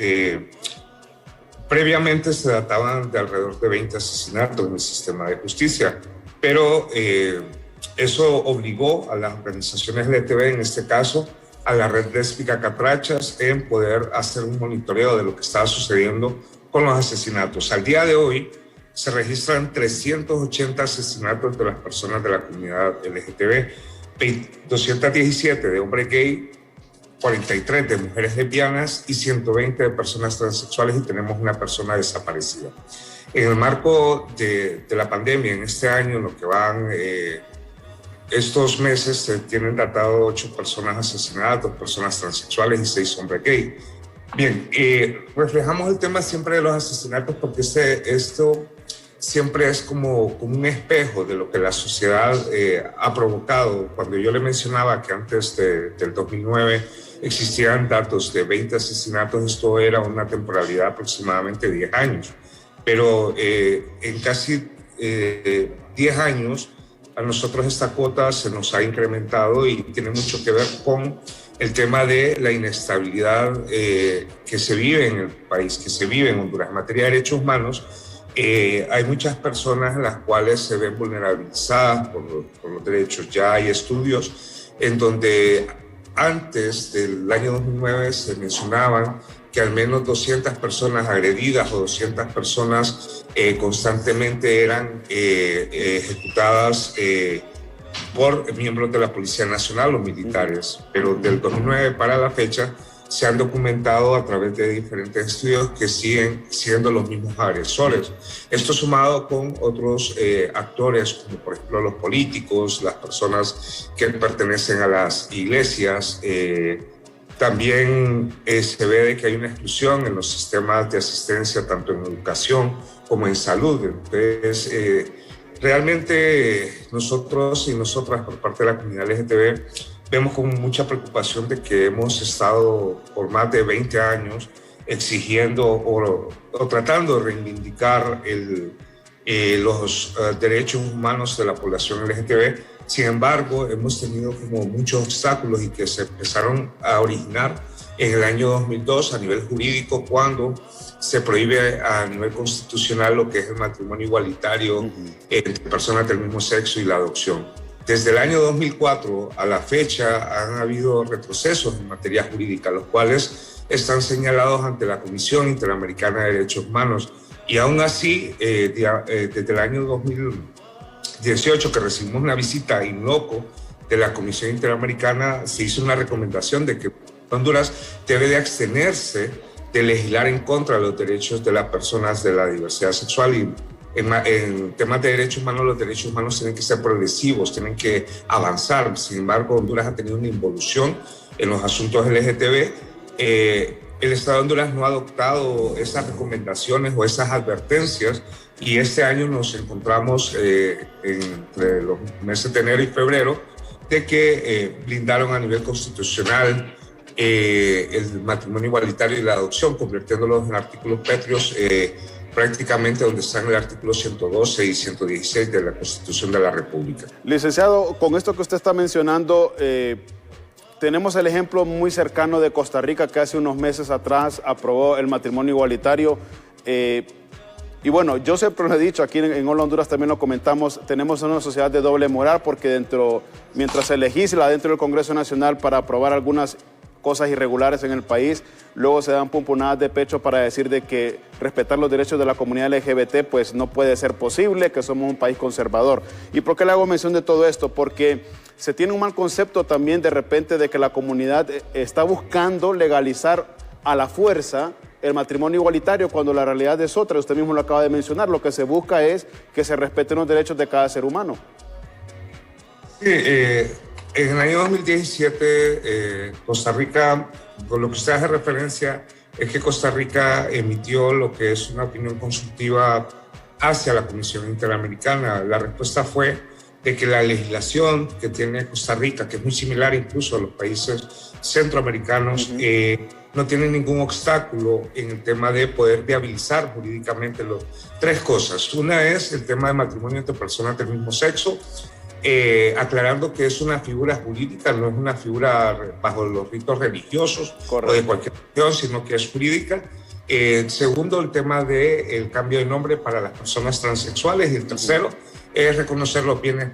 Speaker 14: previamente se databan de alrededor de 20 asesinatos en el sistema de justicia, pero eso obligó a las organizaciones LGTB, en este caso a la red lésbica Catrachas, en poder hacer un monitoreo de lo que estaba sucediendo con los asesinatos. Al día de hoy se registran 380 asesinatos de las personas de la comunidad LGTB, 217 de hombres gay, 43 de mujeres lesbianas y 120 de personas transexuales, y tenemos una persona desaparecida. En el marco de la pandemia, en este año, en lo que van estos meses, se tienen datado 8 personas asesinadas, 2 personas transexuales y 6 hombres gay. Bien, reflejamos el tema siempre de los asesinatos porque esto siempre es como un espejo de lo que la sociedad ha provocado. Cuando yo le mencionaba que antes del 2009 existían datos de 20 asesinatos, esto era una temporalidad de aproximadamente 10 años. Pero en casi 10 años a nosotros esta cuota se nos ha incrementado y tiene mucho que ver con el tema de la inestabilidad que se vive en el país, que se vive en Honduras. En materia de derechos humanos, hay muchas personas las cuales se ven vulnerabilizadas por los derechos. Ya hay estudios en donde antes del año 2009 se mencionaban que al menos 200 personas agredidas o 200 personas constantemente eran ejecutadas por miembros de la Policía Nacional o militares, pero del 2009 para la fecha se han documentado a través de diferentes estudios que siguen siendo los mismos agresores. Esto sumado con otros actores, como por ejemplo los políticos, las personas que pertenecen a las iglesias. También se ve de que hay una exclusión en los sistemas de asistencia, tanto en educación como en salud. Entonces, realmente nosotros y nosotras, por parte de la comunidad LGTB, vemos con mucha preocupación de que hemos estado por más de 20 años exigiendo o tratando de reivindicar los derechos humanos de la población LGTB. Sin embargo, hemos tenido como muchos obstáculos y que se empezaron a originar en el año 2002 a nivel jurídico, cuando se prohíbe a nivel constitucional lo que es el matrimonio igualitario entre personas del mismo sexo y la adopción. Desde el año 2004 a la fecha han habido retrocesos en materia jurídica, los cuales están señalados ante la Comisión Interamericana de Derechos Humanos. Y aún así, desde el año 2018, que recibimos una visita in loco de la Comisión Interamericana, se hizo una recomendación de que Honduras debe de abstenerse de legislar en contra de los derechos de las personas de la diversidad sexual. Y en temas de derechos humanos, los derechos humanos tienen que ser progresivos, tienen que avanzar. Sin embargo, Honduras ha tenido una involución en los asuntos LGTB. El Estado de Honduras no ha adoptado esas recomendaciones o esas advertencias, y este año nos encontramos entre los meses de enero y febrero de que blindaron a nivel constitucional el matrimonio igualitario y la adopción, convirtiéndolos en artículos pétreos prácticamente donde están el artículo 112 y 116 de la Constitución de la República.
Speaker 3: Licenciado, con esto que usted está mencionando, tenemos el ejemplo muy cercano de Costa Rica, que hace unos meses atrás aprobó el matrimonio igualitario. Y bueno, yo siempre lo he dicho, aquí en Hola Honduras también lo comentamos, tenemos una sociedad de doble moral, porque mientras se legisla dentro del Congreso Nacional para aprobar algunas cosas irregulares en el país, luego se dan pumponadas de pecho para decir de que respetar los derechos de la comunidad LGBT pues no puede ser posible, que somos un país conservador. ¿Y por qué le hago mención de todo esto? Porque se tiene un mal concepto también de repente de que la comunidad está buscando legalizar a la fuerza el matrimonio igualitario, cuando la realidad es otra. Usted mismo lo acaba de mencionar, lo que se busca es que se respeten los derechos de cada ser humano.
Speaker 14: Sí, en el año 2017, Costa Rica, con lo que usted hace referencia, es que Costa Rica emitió lo que es una opinión consultiva hacia la Comisión Interamericana. La respuesta fue de que la legislación que tiene Costa Rica, que es muy similar incluso a los países centroamericanos, no tiene ningún obstáculo en el tema de poder viabilizar jurídicamente tres cosas. Una es el tema de matrimonio entre personas del mismo sexo, aclarando que es una figura jurídica, no es una figura bajo los ritos religiosos o de cualquier religión, sino que es jurídica. Segundo, el tema del cambio de nombre para las personas transexuales. Y el tercero es reconocer los bienes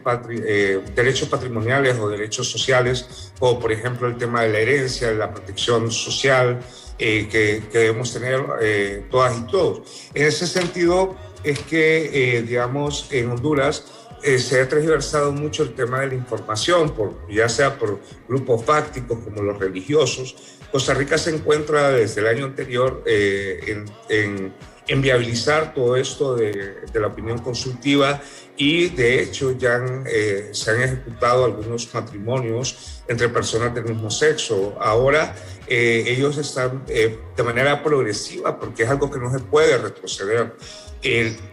Speaker 14: derechos patrimoniales o derechos sociales, o por ejemplo el tema de la herencia, de la protección social que debemos tener todas y todos. En ese sentido es que, digamos, en Honduras se ha transversado mucho el tema de la información, ya sea por grupos fácticos como los religiosos. Costa Rica se encuentra desde el año anterior en viabilizar todo esto de la opinión consultiva, y de hecho ya se han ejecutado algunos matrimonios entre personas del mismo sexo. Ahora ellos están de manera progresiva, porque es algo que no se puede retroceder.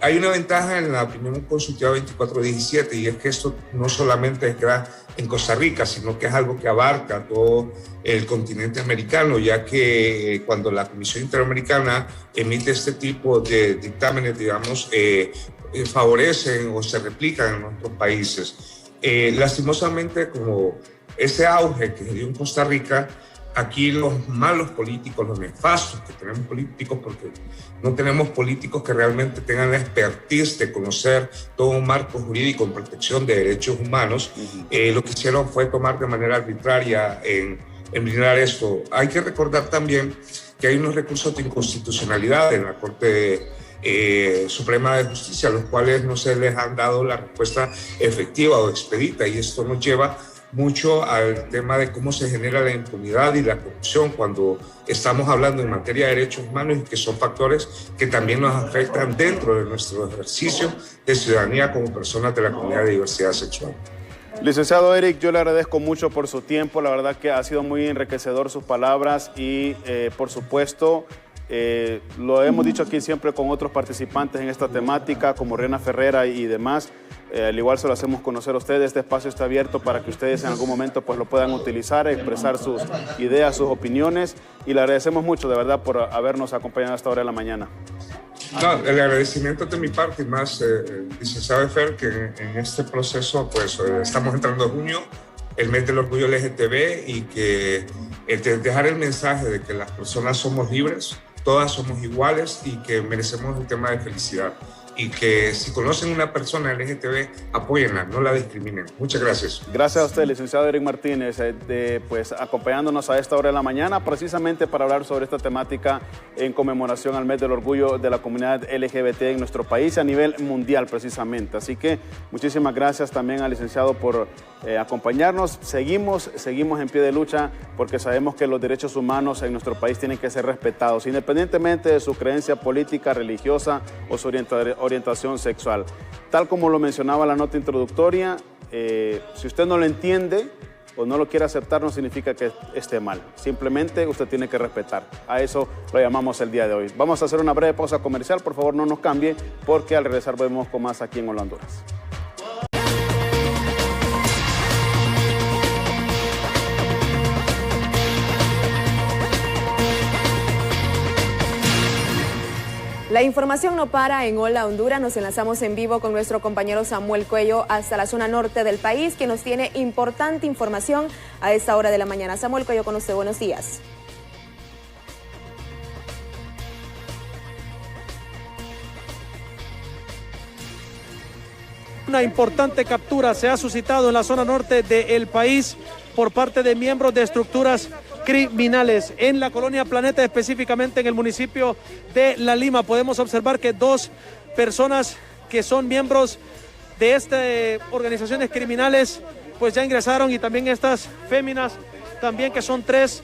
Speaker 14: Hay una ventaja en la opinión consultiva 2417, y es que esto no solamente queda en Costa Rica, sino que es algo que abarca todo el continente americano, ya que cuando la Comisión Interamericana emite este tipo de dictámenes, digamos, favorecen o se replican en otros países. Lastimosamente, como ese auge que se dio en Costa Rica, aquí los malos políticos, los nefastos que tenemos políticos, porque no tenemos políticos que realmente tengan la expertise de conocer todo un marco jurídico en protección de derechos humanos, lo que hicieron fue tomar de manera arbitraria en brindar esto. Hay que recordar también que hay unos recursos de inconstitucionalidad en la Corte Suprema de Justicia, a los cuales no se les han dado la respuesta efectiva o expedita, y esto nos lleva mucho al tema de cómo se genera la impunidad y la corrupción cuando estamos hablando en materia de derechos humanos, y que son factores que también nos afectan dentro de nuestro ejercicio de ciudadanía como personas de la comunidad de diversidad sexual.
Speaker 3: Licenciado Eric, yo le agradezco mucho por su tiempo, la verdad que ha sido muy enriquecedor sus palabras, y por supuesto lo hemos dicho aquí siempre con otros participantes en esta temática como Rihanna Ferrera y demás. Al igual se lo hacemos conocer a ustedes. Este espacio está abierto para que ustedes en algún momento pues lo puedan utilizar, expresar sus ideas, sus opiniones, y le agradecemos mucho de verdad por habernos acompañado a esta hora de la mañana.
Speaker 14: No, el agradecimiento de mi parte, y más, licenciado Fer, que en este proceso pues estamos entrando en junio, el mes del orgullo LGTB, y que dejar el mensaje de que las personas somos libres, todas somos iguales, y que merecemos un tema de felicidad. Y que si conocen una persona LGTB, apóyenla, no la discriminen. Muchas gracias.
Speaker 3: Gracias a usted, licenciado Eric Martínez, pues acompañándonos a esta hora de la mañana, precisamente para hablar sobre esta temática en conmemoración al mes del orgullo de la comunidad LGBT en nuestro país a nivel mundial, precisamente. Así que muchísimas gracias también al licenciado por acompañarnos. Seguimos en pie de lucha, porque sabemos que los derechos humanos en nuestro país tienen que ser respetados, independientemente de su creencia política, religiosa o su orientación sexual. Tal como lo mencionaba la nota introductoria, si usted no lo entiende o no lo quiere aceptar, no significa que esté mal. Simplemente usted tiene que respetar. A eso lo llamamos el día de hoy. Vamos a hacer una breve pausa comercial. Por favor, no nos cambie, porque al regresar volvemos con más aquí en Hola Honduras.
Speaker 1: La información no para en Hola Honduras. Nos enlazamos en vivo con nuestro compañero Samuel Cuello hasta la zona norte del país, que nos tiene importante información a esta hora de la mañana. Samuel Cuello con usted, buenos días.
Speaker 7: Una importante captura se ha suscitado en la zona norte del país por parte de miembros de estructuras criminales. En la colonia Planeta, específicamente en el municipio de La Lima, podemos observar que 2 personas que son miembros de estas organizaciones criminales pues ya ingresaron, y también estas féminas, también que son 3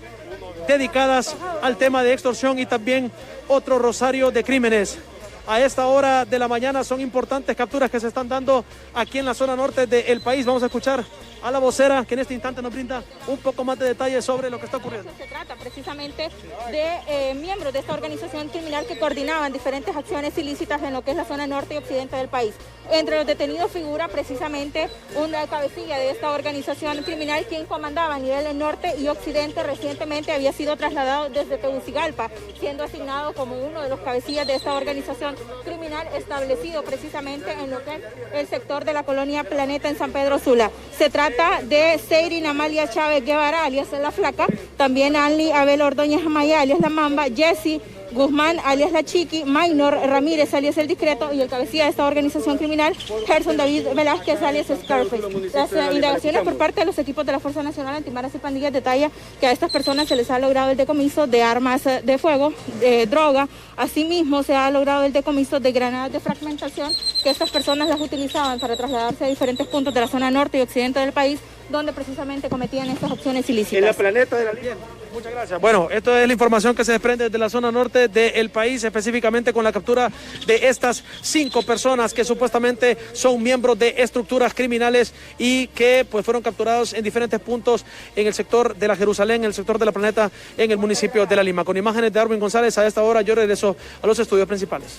Speaker 7: dedicadas al tema de extorsión y también otro rosario de crímenes. A esta hora de la mañana son importantes capturas que se están dando aquí en la zona norte del país. Vamos a escuchar a la vocera que en este instante nos brinda un poco más de detalles sobre lo que está ocurriendo.
Speaker 15: Se trata precisamente de miembros de esta organización criminal que coordinaban diferentes acciones ilícitas en lo que es la zona norte y occidente del país. Entre los detenidos figura precisamente una cabecilla de esta organización criminal quien comandaba a nivel norte y occidente. Recientemente había sido trasladado desde Tegucigalpa, siendo asignado como uno de los cabecillas de esta organización criminal establecido precisamente en lo que es el sector de la colonia Planeta en San Pedro Sula. Se trata de Seirin Amalia Chávez Guevara, alias La Flaca, también Anli Abel Ordóñez Amaya, alias La Mamba, Jessy Guzmán, alias La Chiqui, Maynor Ramírez, alias El Discreto, y el cabecilla de esta organización criminal, Gerson David Velázquez, alias Scarface. Las indagaciones por parte de los equipos de la Fuerza Nacional Antimaras y Pandillas detalla que a estas personas se les ha logrado el decomiso de armas de fuego, de droga. Asimismo, se ha logrado el decomiso de granadas de fragmentación que estas personas las utilizaban para trasladarse a diferentes puntos de la zona norte y occidente del país, donde precisamente cometían estas acciones ilícitas.
Speaker 7: En la Planeta de la Línea. Muchas gracias. Bueno, esto es la información que se desprende desde la zona norte del país, específicamente con la captura de estas 5 personas que supuestamente son miembros de estructuras criminales y que pues fueron capturados en diferentes puntos en el sector de la Jerusalén, en el sector de la Planeta, en el municipio de La Lima. Con imágenes de Darwin González, a esta hora yo regreso a los estudios principales.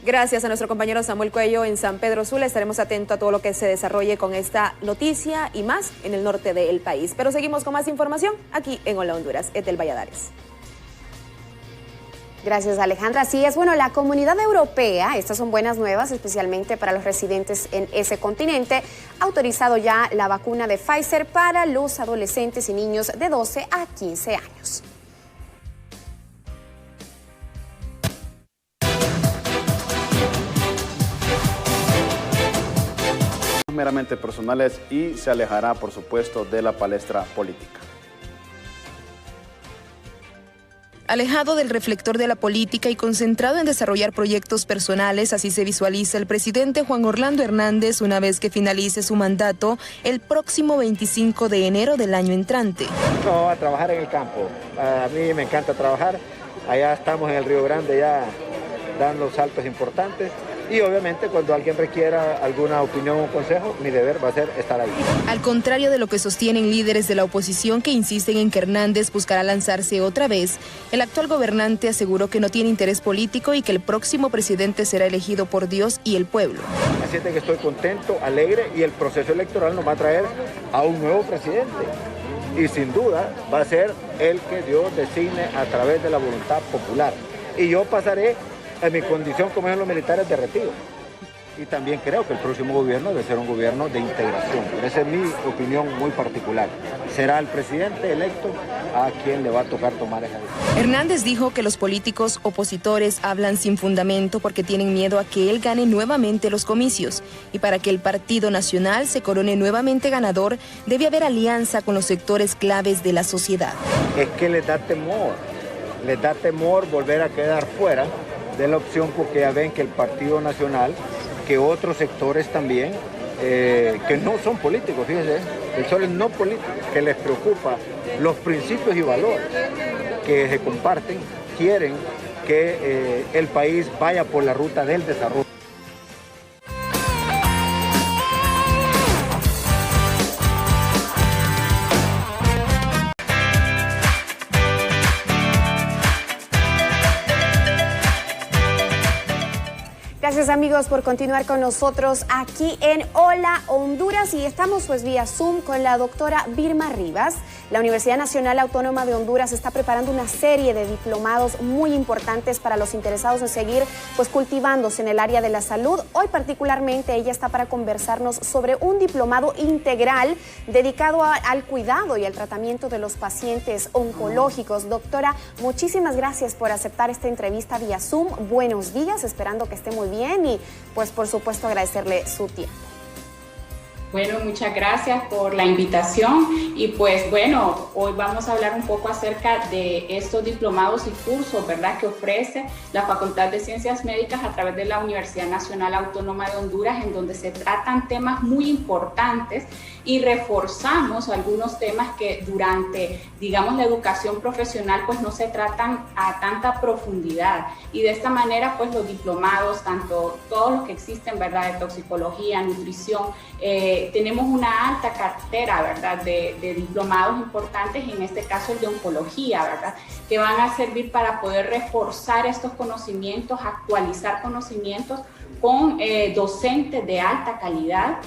Speaker 1: Gracias a nuestro compañero Samuel Cuello en San Pedro Sula. Estaremos atentos a todo lo que se desarrolle con esta noticia y más en el norte del país. Pero seguimos con más información aquí en Hola Honduras. Etel Valladares.
Speaker 4: Gracias, Alejandra. Así es, bueno, la Comunidad Europea, estas son buenas nuevas, especialmente para los residentes en ese continente, ha autorizado ya la vacuna de Pfizer para los adolescentes y niños de 12 a 15 años.
Speaker 3: Meramente personales y se alejará, por supuesto, de la palestra política.
Speaker 16: Alejado del reflector de la política y concentrado en desarrollar proyectos personales, así se visualiza el presidente Juan Orlando Hernández una vez que finalice su mandato el próximo 25 de enero del año entrante.
Speaker 17: No, a trabajar en el campo. A mí me encanta trabajar. Allá estamos en el Río Grande ya dando saltos importantes. Y obviamente cuando alguien requiera alguna opinión o consejo, mi deber va a ser estar ahí.
Speaker 16: Al contrario de lo que sostienen líderes de la oposición que insisten en que Hernández buscará lanzarse otra vez, el actual gobernante aseguró que no tiene interés político y que el próximo presidente será elegido por Dios y el pueblo.
Speaker 17: Así es que estoy contento, alegre y el proceso electoral nos va a traer a un nuevo presidente. Y sin duda va a ser el que Dios designe a través de la voluntad popular. Y yo pasaré en mi condición como en los militares de retiro. Y también creo que el próximo gobierno debe ser un gobierno de integración. Pero esa es mi opinión muy particular. Será el presidente electo a quien le va a tocar tomar esa decisión.
Speaker 16: Hernández dijo que los políticos opositores hablan sin fundamento porque tienen miedo a que él gane nuevamente los comicios. Y para que el Partido Nacional se corone nuevamente ganador, debe haber alianza con los sectores claves de la sociedad.
Speaker 17: Es que les da temor volver a quedar fuera de la opción porque ya ven que el Partido Nacional, que otros sectores también, que no son políticos, fíjense, sectores no políticos, que les preocupa los principios y valores que se comparten, quieren que el país vaya por la ruta del desarrollo.
Speaker 4: Gracias amigos por continuar con nosotros aquí en Hola Honduras y estamos pues vía Zoom con la doctora Vilma Rivas. La Universidad Nacional Autónoma de Honduras está preparando una serie de diplomados muy importantes para los interesados en seguir pues cultivándose en el área de la salud. Hoy particularmente ella está para conversarnos sobre un diplomado integral dedicado al cuidado y al tratamiento de los pacientes oncológicos. Doctora, muchísimas gracias por aceptar esta entrevista vía Zoom. Buenos días, esperando que esté muy bien y pues por supuesto agradecerle su tiempo.
Speaker 18: Bueno, muchas gracias por la invitación y pues bueno, hoy vamos a hablar un poco acerca de estos diplomados y cursos, ¿verdad?, que ofrece la Facultad de Ciencias Médicas a través de la Universidad Nacional Autónoma de Honduras, en donde se tratan temas muy importantes y reforzamos algunos temas que durante, digamos, la educación profesional pues no se tratan a tanta profundidad, y de esta manera pues los diplomados, tanto todos los que existen, ¿verdad?, de toxicología, nutrición, tenemos una alta cartera, ¿verdad?, de diplomados importantes, en este caso el de oncología, ¿verdad?, que van a servir para poder reforzar estos conocimientos, actualizar conocimientos con docentes de alta calidad,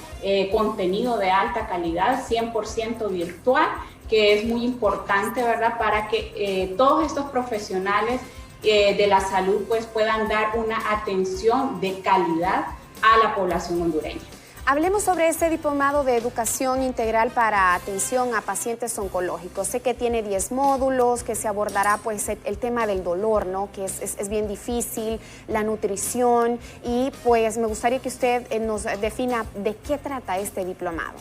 Speaker 18: contenido de alta calidad, 100% virtual, que es muy importante, ¿verdad?, para que todos estos profesionales de la salud pues puedan dar una atención de calidad a la población hondureña.
Speaker 4: Hablemos sobre este diplomado de educación integral para atención a pacientes oncológicos. Sé que tiene 10 módulos, que se abordará pues el tema del dolor, ¿no?, que es bien difícil, la nutrición, y pues me gustaría que usted nos defina de qué trata este diplomado.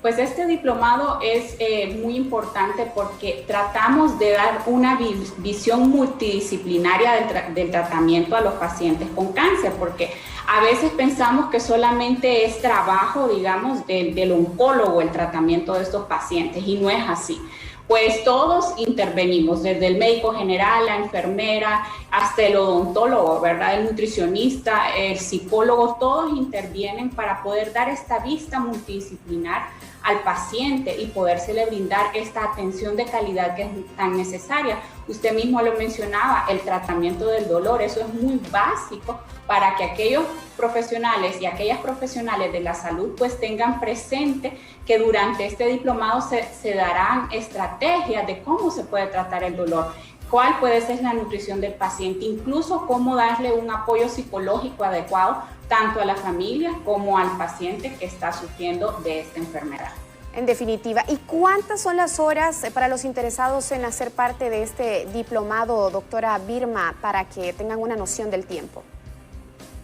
Speaker 18: Pues este diplomado es muy importante porque tratamos de dar una visión multidisciplinaria del tratamiento a los pacientes con cáncer, porque a veces pensamos que solamente es trabajo, digamos, del oncólogo el tratamiento de estos pacientes, y no es así. Pues todos intervenimos, desde el médico general, la enfermera, hasta el odontólogo, ¿verdad?, el nutricionista, el psicólogo, todos intervienen para poder dar esta vista multidisciplinar al paciente y podérsele brindar esta atención de calidad que es tan necesaria. Usted mismo lo mencionaba, el tratamiento del dolor, eso es muy básico para que aquellos profesionales y aquellas profesionales de la salud pues tengan presente que durante este diplomado se darán estrategias de cómo se puede tratar el dolor, cuál puede ser la nutrición del paciente, incluso cómo darle un apoyo psicológico adecuado tanto a la familia como al paciente que está sufriendo de esta enfermedad.
Speaker 4: En definitiva, ¿y cuántas son las horas para los interesados en hacer parte de este diplomado, doctora Birma, para que tengan una noción del tiempo?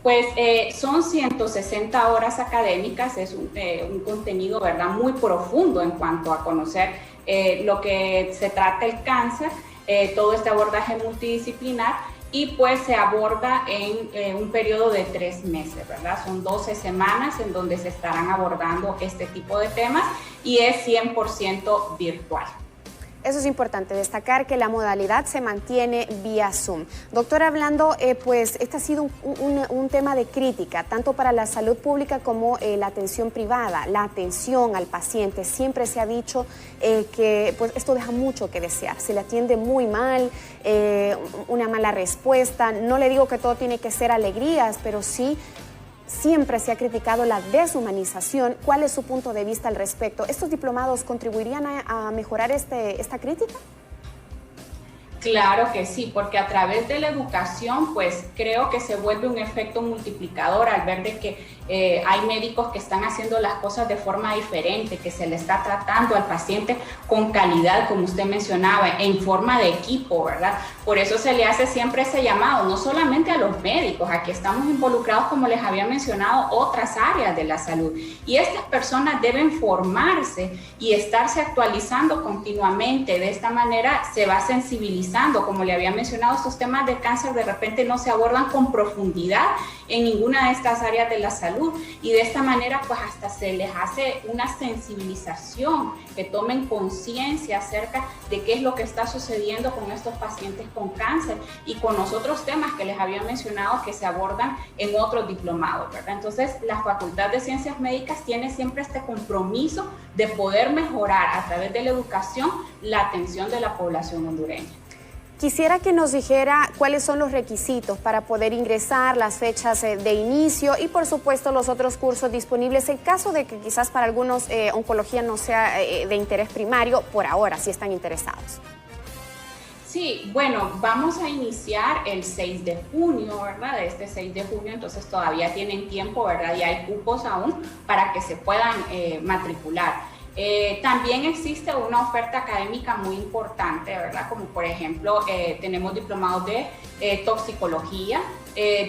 Speaker 18: Pues son 160 horas académicas, es un contenido, ¿verdad?, muy profundo en cuanto a conocer lo que se trata el cáncer, todo este abordaje multidisciplinar, y pues se aborda en un periodo de 3 meses, ¿verdad? Son 12 semanas en donde se estarán abordando este tipo de temas y es 100% virtual.
Speaker 4: Eso es importante, destacar que la modalidad se mantiene vía Zoom. Doctora, hablando, pues este ha sido un tema de crítica, tanto para la salud pública como la atención privada, la atención al paciente. Siempre se ha dicho que pues, esto deja mucho que desear, se le atiende muy mal, una mala respuesta. No le digo que todo tiene que ser alegrías, pero sí siempre se ha criticado la deshumanización. ¿Cuál es su punto de vista al respecto? ¿Estos diplomados contribuirían a mejorar esta crítica?
Speaker 18: Claro que sí, porque a través de la educación, pues creo que se vuelve un efecto multiplicador al ver de que hay médicos que están haciendo las cosas de forma diferente, que se le está tratando al paciente con calidad, como usted mencionaba, en forma de equipo, ¿verdad? Por eso se le hace siempre ese llamado, no solamente a los médicos, aquí estamos involucrados, como les había mencionado, otras áreas de la salud. Y estas personas deben formarse y estarse actualizando continuamente. De esta manera se va sensibilizando. Como le había mencionado, estos temas de cáncer de repente no se abordan con profundidad en ninguna de estas áreas de la salud, y de esta manera pues hasta se les hace una sensibilización, que tomen conciencia acerca de qué es lo que está sucediendo con estos pacientes con cáncer y con los otros temas que les había mencionado que se abordan en otros diplomados, ¿verdad? Entonces la Facultad de Ciencias Médicas tiene siempre este compromiso de poder mejorar a través de la educación la atención de la población hondureña.
Speaker 4: Quisiera que nos dijera cuáles son los requisitos para poder ingresar, las fechas de inicio y por supuesto los otros cursos disponibles en caso de que quizás para algunos oncología no sea de interés primario, por ahora, si están interesados.
Speaker 18: Sí, bueno, vamos a iniciar el 6 de junio, ¿verdad? Este 6 de junio, entonces todavía tienen tiempo, ¿verdad? Y hay cupos aún para que se puedan matricular. También existe una oferta académica muy importante, ¿verdad? Como por ejemplo, tenemos diplomados de toxicología,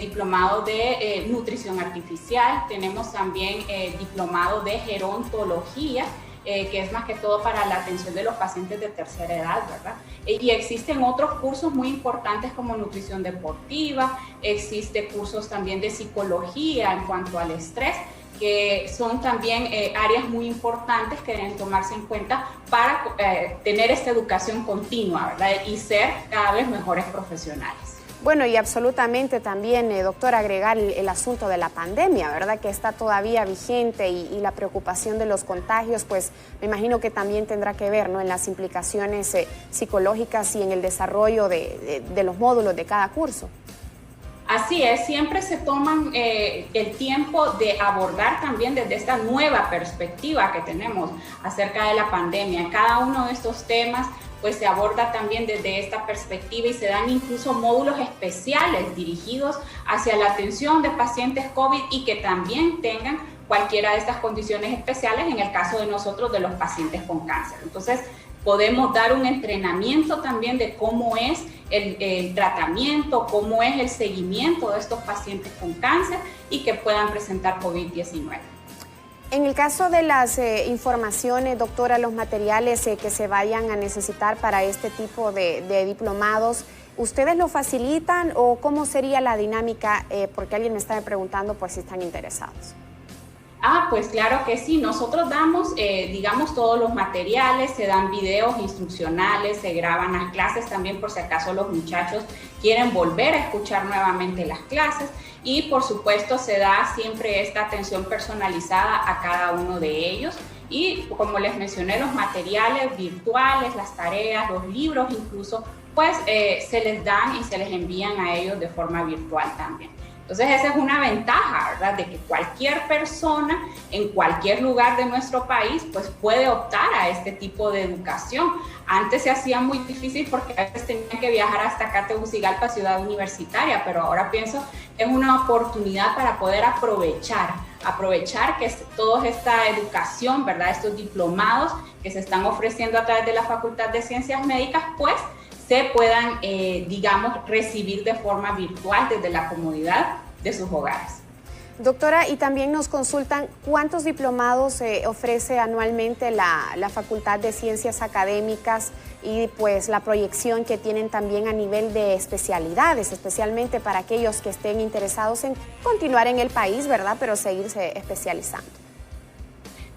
Speaker 18: diplomado de nutrición artificial, tenemos también diplomado de gerontología, que es más que todo para la atención de los pacientes de tercera edad, ¿verdad? Y existen otros cursos muy importantes como nutrición deportiva, existen cursos también de psicología en cuanto al estrés, que son también áreas muy importantes que deben tomarse en cuenta para tener esta educación continua, ¿verdad? Y ser cada vez mejores profesionales.
Speaker 4: Bueno, y absolutamente también, doctor, agregar el asunto de la pandemia, ¿verdad? Que está todavía vigente y la preocupación de los contagios, pues me imagino que también tendrá que ver, ¿no?, en las implicaciones psicológicas y en el desarrollo de los módulos de cada curso.
Speaker 18: Así es, siempre se toman el tiempo de abordar también desde esta nueva perspectiva que tenemos acerca de la pandemia. Cada uno de estos temas pues se aborda también desde esta perspectiva y se dan incluso módulos especiales dirigidos hacia la atención de pacientes COVID y que también tengan cualquiera de estas condiciones especiales en el caso de nosotros de los pacientes con cáncer. Entonces, podemos dar un entrenamiento también de cómo es el tratamiento, cómo es el seguimiento de estos pacientes con cáncer y que puedan presentar COVID-19.
Speaker 4: En el caso de las informaciones, doctora, los materiales que se vayan a necesitar para este tipo de diplomados, ¿ustedes lo facilitan o cómo sería la dinámica? Porque alguien me está preguntando pues si están interesados.
Speaker 18: Pues claro que sí, nosotros damos, digamos, todos los materiales, se dan videos instruccionales, se graban las clases también por si acaso los muchachos quieren volver a escuchar nuevamente las clases y por supuesto se da siempre esta atención personalizada a cada uno de ellos y como les mencioné, los materiales virtuales, las tareas, los libros incluso, pues se les dan y se les envían a ellos de forma virtual también. Entonces esa es una ventaja, ¿verdad? De que cualquier persona en cualquier lugar de nuestro país pues puede optar a este tipo de educación. Antes se hacía muy difícil porque a veces tenían que viajar hasta acá, Tegucigalpa, ciudad universitaria, pero ahora pienso que es una oportunidad para poder aprovechar que toda esta educación, ¿verdad? Estos diplomados que se están ofreciendo a través de la Facultad de Ciencias Médicas, pues se puedan, digamos, recibir de forma virtual desde la comodidad de sus hogares.
Speaker 4: Doctora, y también nos consultan cuántos diplomados ofrece anualmente la Facultad de Ciencias Académicas y pues la proyección que tienen también a nivel de especialidades, especialmente para aquellos que estén interesados en continuar en el país, ¿verdad? Pero seguirse especializando.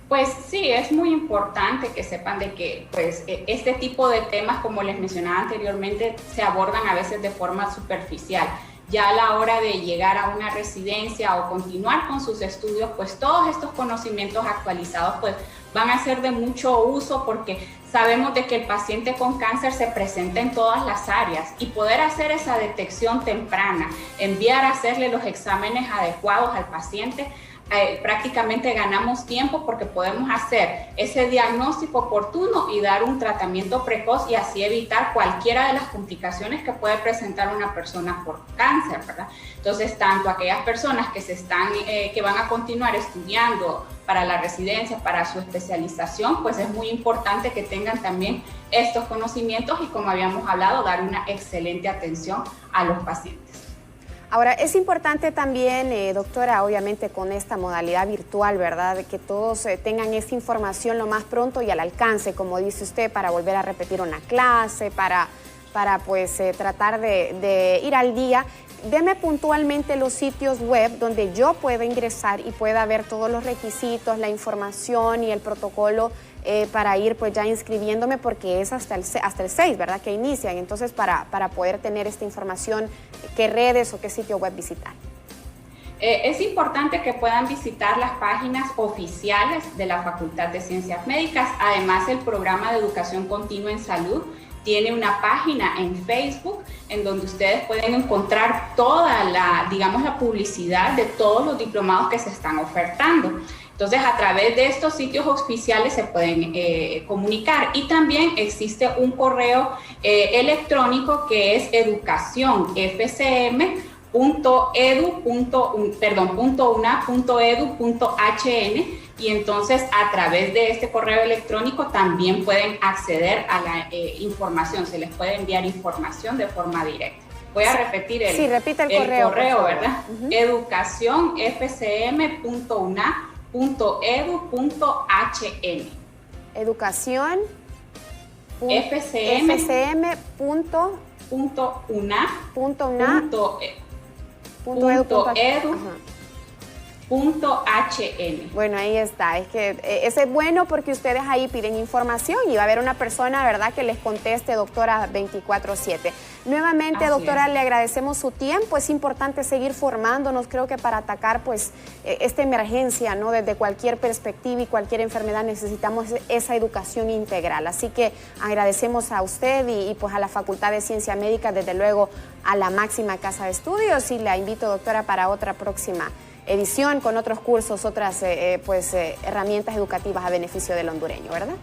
Speaker 18: Pues sí, es muy importante que sepan de que pues, este tipo de temas, como les mencionaba anteriormente, se abordan a veces de forma superficial. Ya a la hora de llegar a una residencia o continuar con sus estudios, pues todos estos conocimientos actualizados pues, van a ser de mucho uso porque sabemos de que el paciente con cáncer se presenta en todas las áreas y poder hacer esa detección temprana, enviar a hacerle los exámenes adecuados al paciente, prácticamente ganamos tiempo porque podemos hacer ese diagnóstico oportuno y dar un tratamiento precoz y así evitar cualquiera de las complicaciones que puede presentar una persona por cáncer, ¿verdad? Entonces, tanto aquellas personas que van a continuar estudiando para la residencia, para su especialización, pues es muy importante que tengan también estos conocimientos y, como habíamos hablado, dar una excelente atención a los pacientes.
Speaker 4: Ahora, es importante también, doctora, obviamente con esta modalidad virtual, ¿verdad?, de que todos tengan esta información lo más pronto y al alcance, como dice usted, para volver a repetir una clase, para pues tratar de ir al día. Deme puntualmente los sitios web donde yo pueda ingresar y pueda ver todos los requisitos, la información y el protocolo para ir pues ya inscribiéndome, porque es hasta el 6, ¿verdad?, que inician. Entonces, para poder tener esta información, ¿qué redes o qué sitio web visitar?
Speaker 18: Es importante que puedan visitar las páginas oficiales de la Facultad de Ciencias Médicas. Además, el programa de educación continua en salud tiene una página en Facebook en donde ustedes pueden encontrar toda la publicidad de todos los diplomados que se están ofertando. Entonces, a través de estos sitios oficiales se pueden comunicar. Y también existe un correo electrónico que es educacion.fcm.una.edu.hn, y entonces a través de este correo electrónico también pueden acceder a la información, se les puede enviar información de forma directa. Voy a repetir el correo, ¿verdad? educacion.fcm.una.edu.hn.
Speaker 4: Educación
Speaker 18: fcm.una.edu.hn.
Speaker 4: Bueno, ahí está. Es que ese es bueno porque ustedes ahí piden información y va a haber una persona, ¿verdad?, que les conteste, doctora, 24/7. Nuevamente, doctora, le agradecemos su tiempo. Es importante seguir formándonos, creo que para atacar pues esta emergencia, ¿no? Desde cualquier perspectiva y cualquier enfermedad necesitamos esa educación integral. Así que agradecemos a usted y pues a la Facultad de Ciencia Médica, desde luego a la máxima casa de estudios, y la invito, doctora, para otra próxima edición con otros cursos, otras herramientas educativas a beneficio del hondureño, ¿verdad?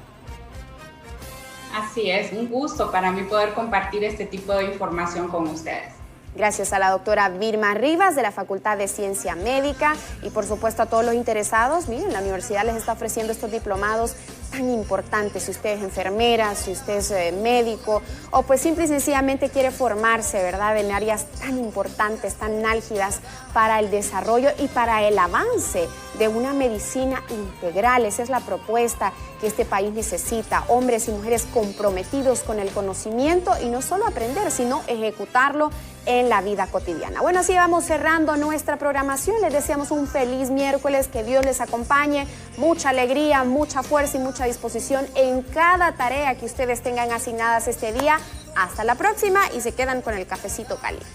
Speaker 18: Así es, un gusto para mí poder compartir este tipo de información con ustedes.
Speaker 4: Gracias a la doctora Vilma Rivas de la Facultad de Ciencia Médica y por supuesto a todos los interesados. Miren, la universidad les está ofreciendo estos diplomados tan importantes. Si usted es enfermera, si usted es médico o pues simple y sencillamente quiere formarse, ¿verdad?, en áreas tan importantes, tan álgidas para el desarrollo y para el avance de una medicina integral. Esa es la propuesta que este país necesita. Hombres y mujeres comprometidos con el conocimiento y no solo aprender, sino ejecutarlo en la vida cotidiana. Bueno, así vamos cerrando nuestra programación. Les deseamos un feliz miércoles, que Dios les acompañe, mucha alegría, mucha fuerza y mucha disposición en cada tarea que ustedes tengan asignadas este día. Hasta la próxima y se quedan con el cafecito caliente.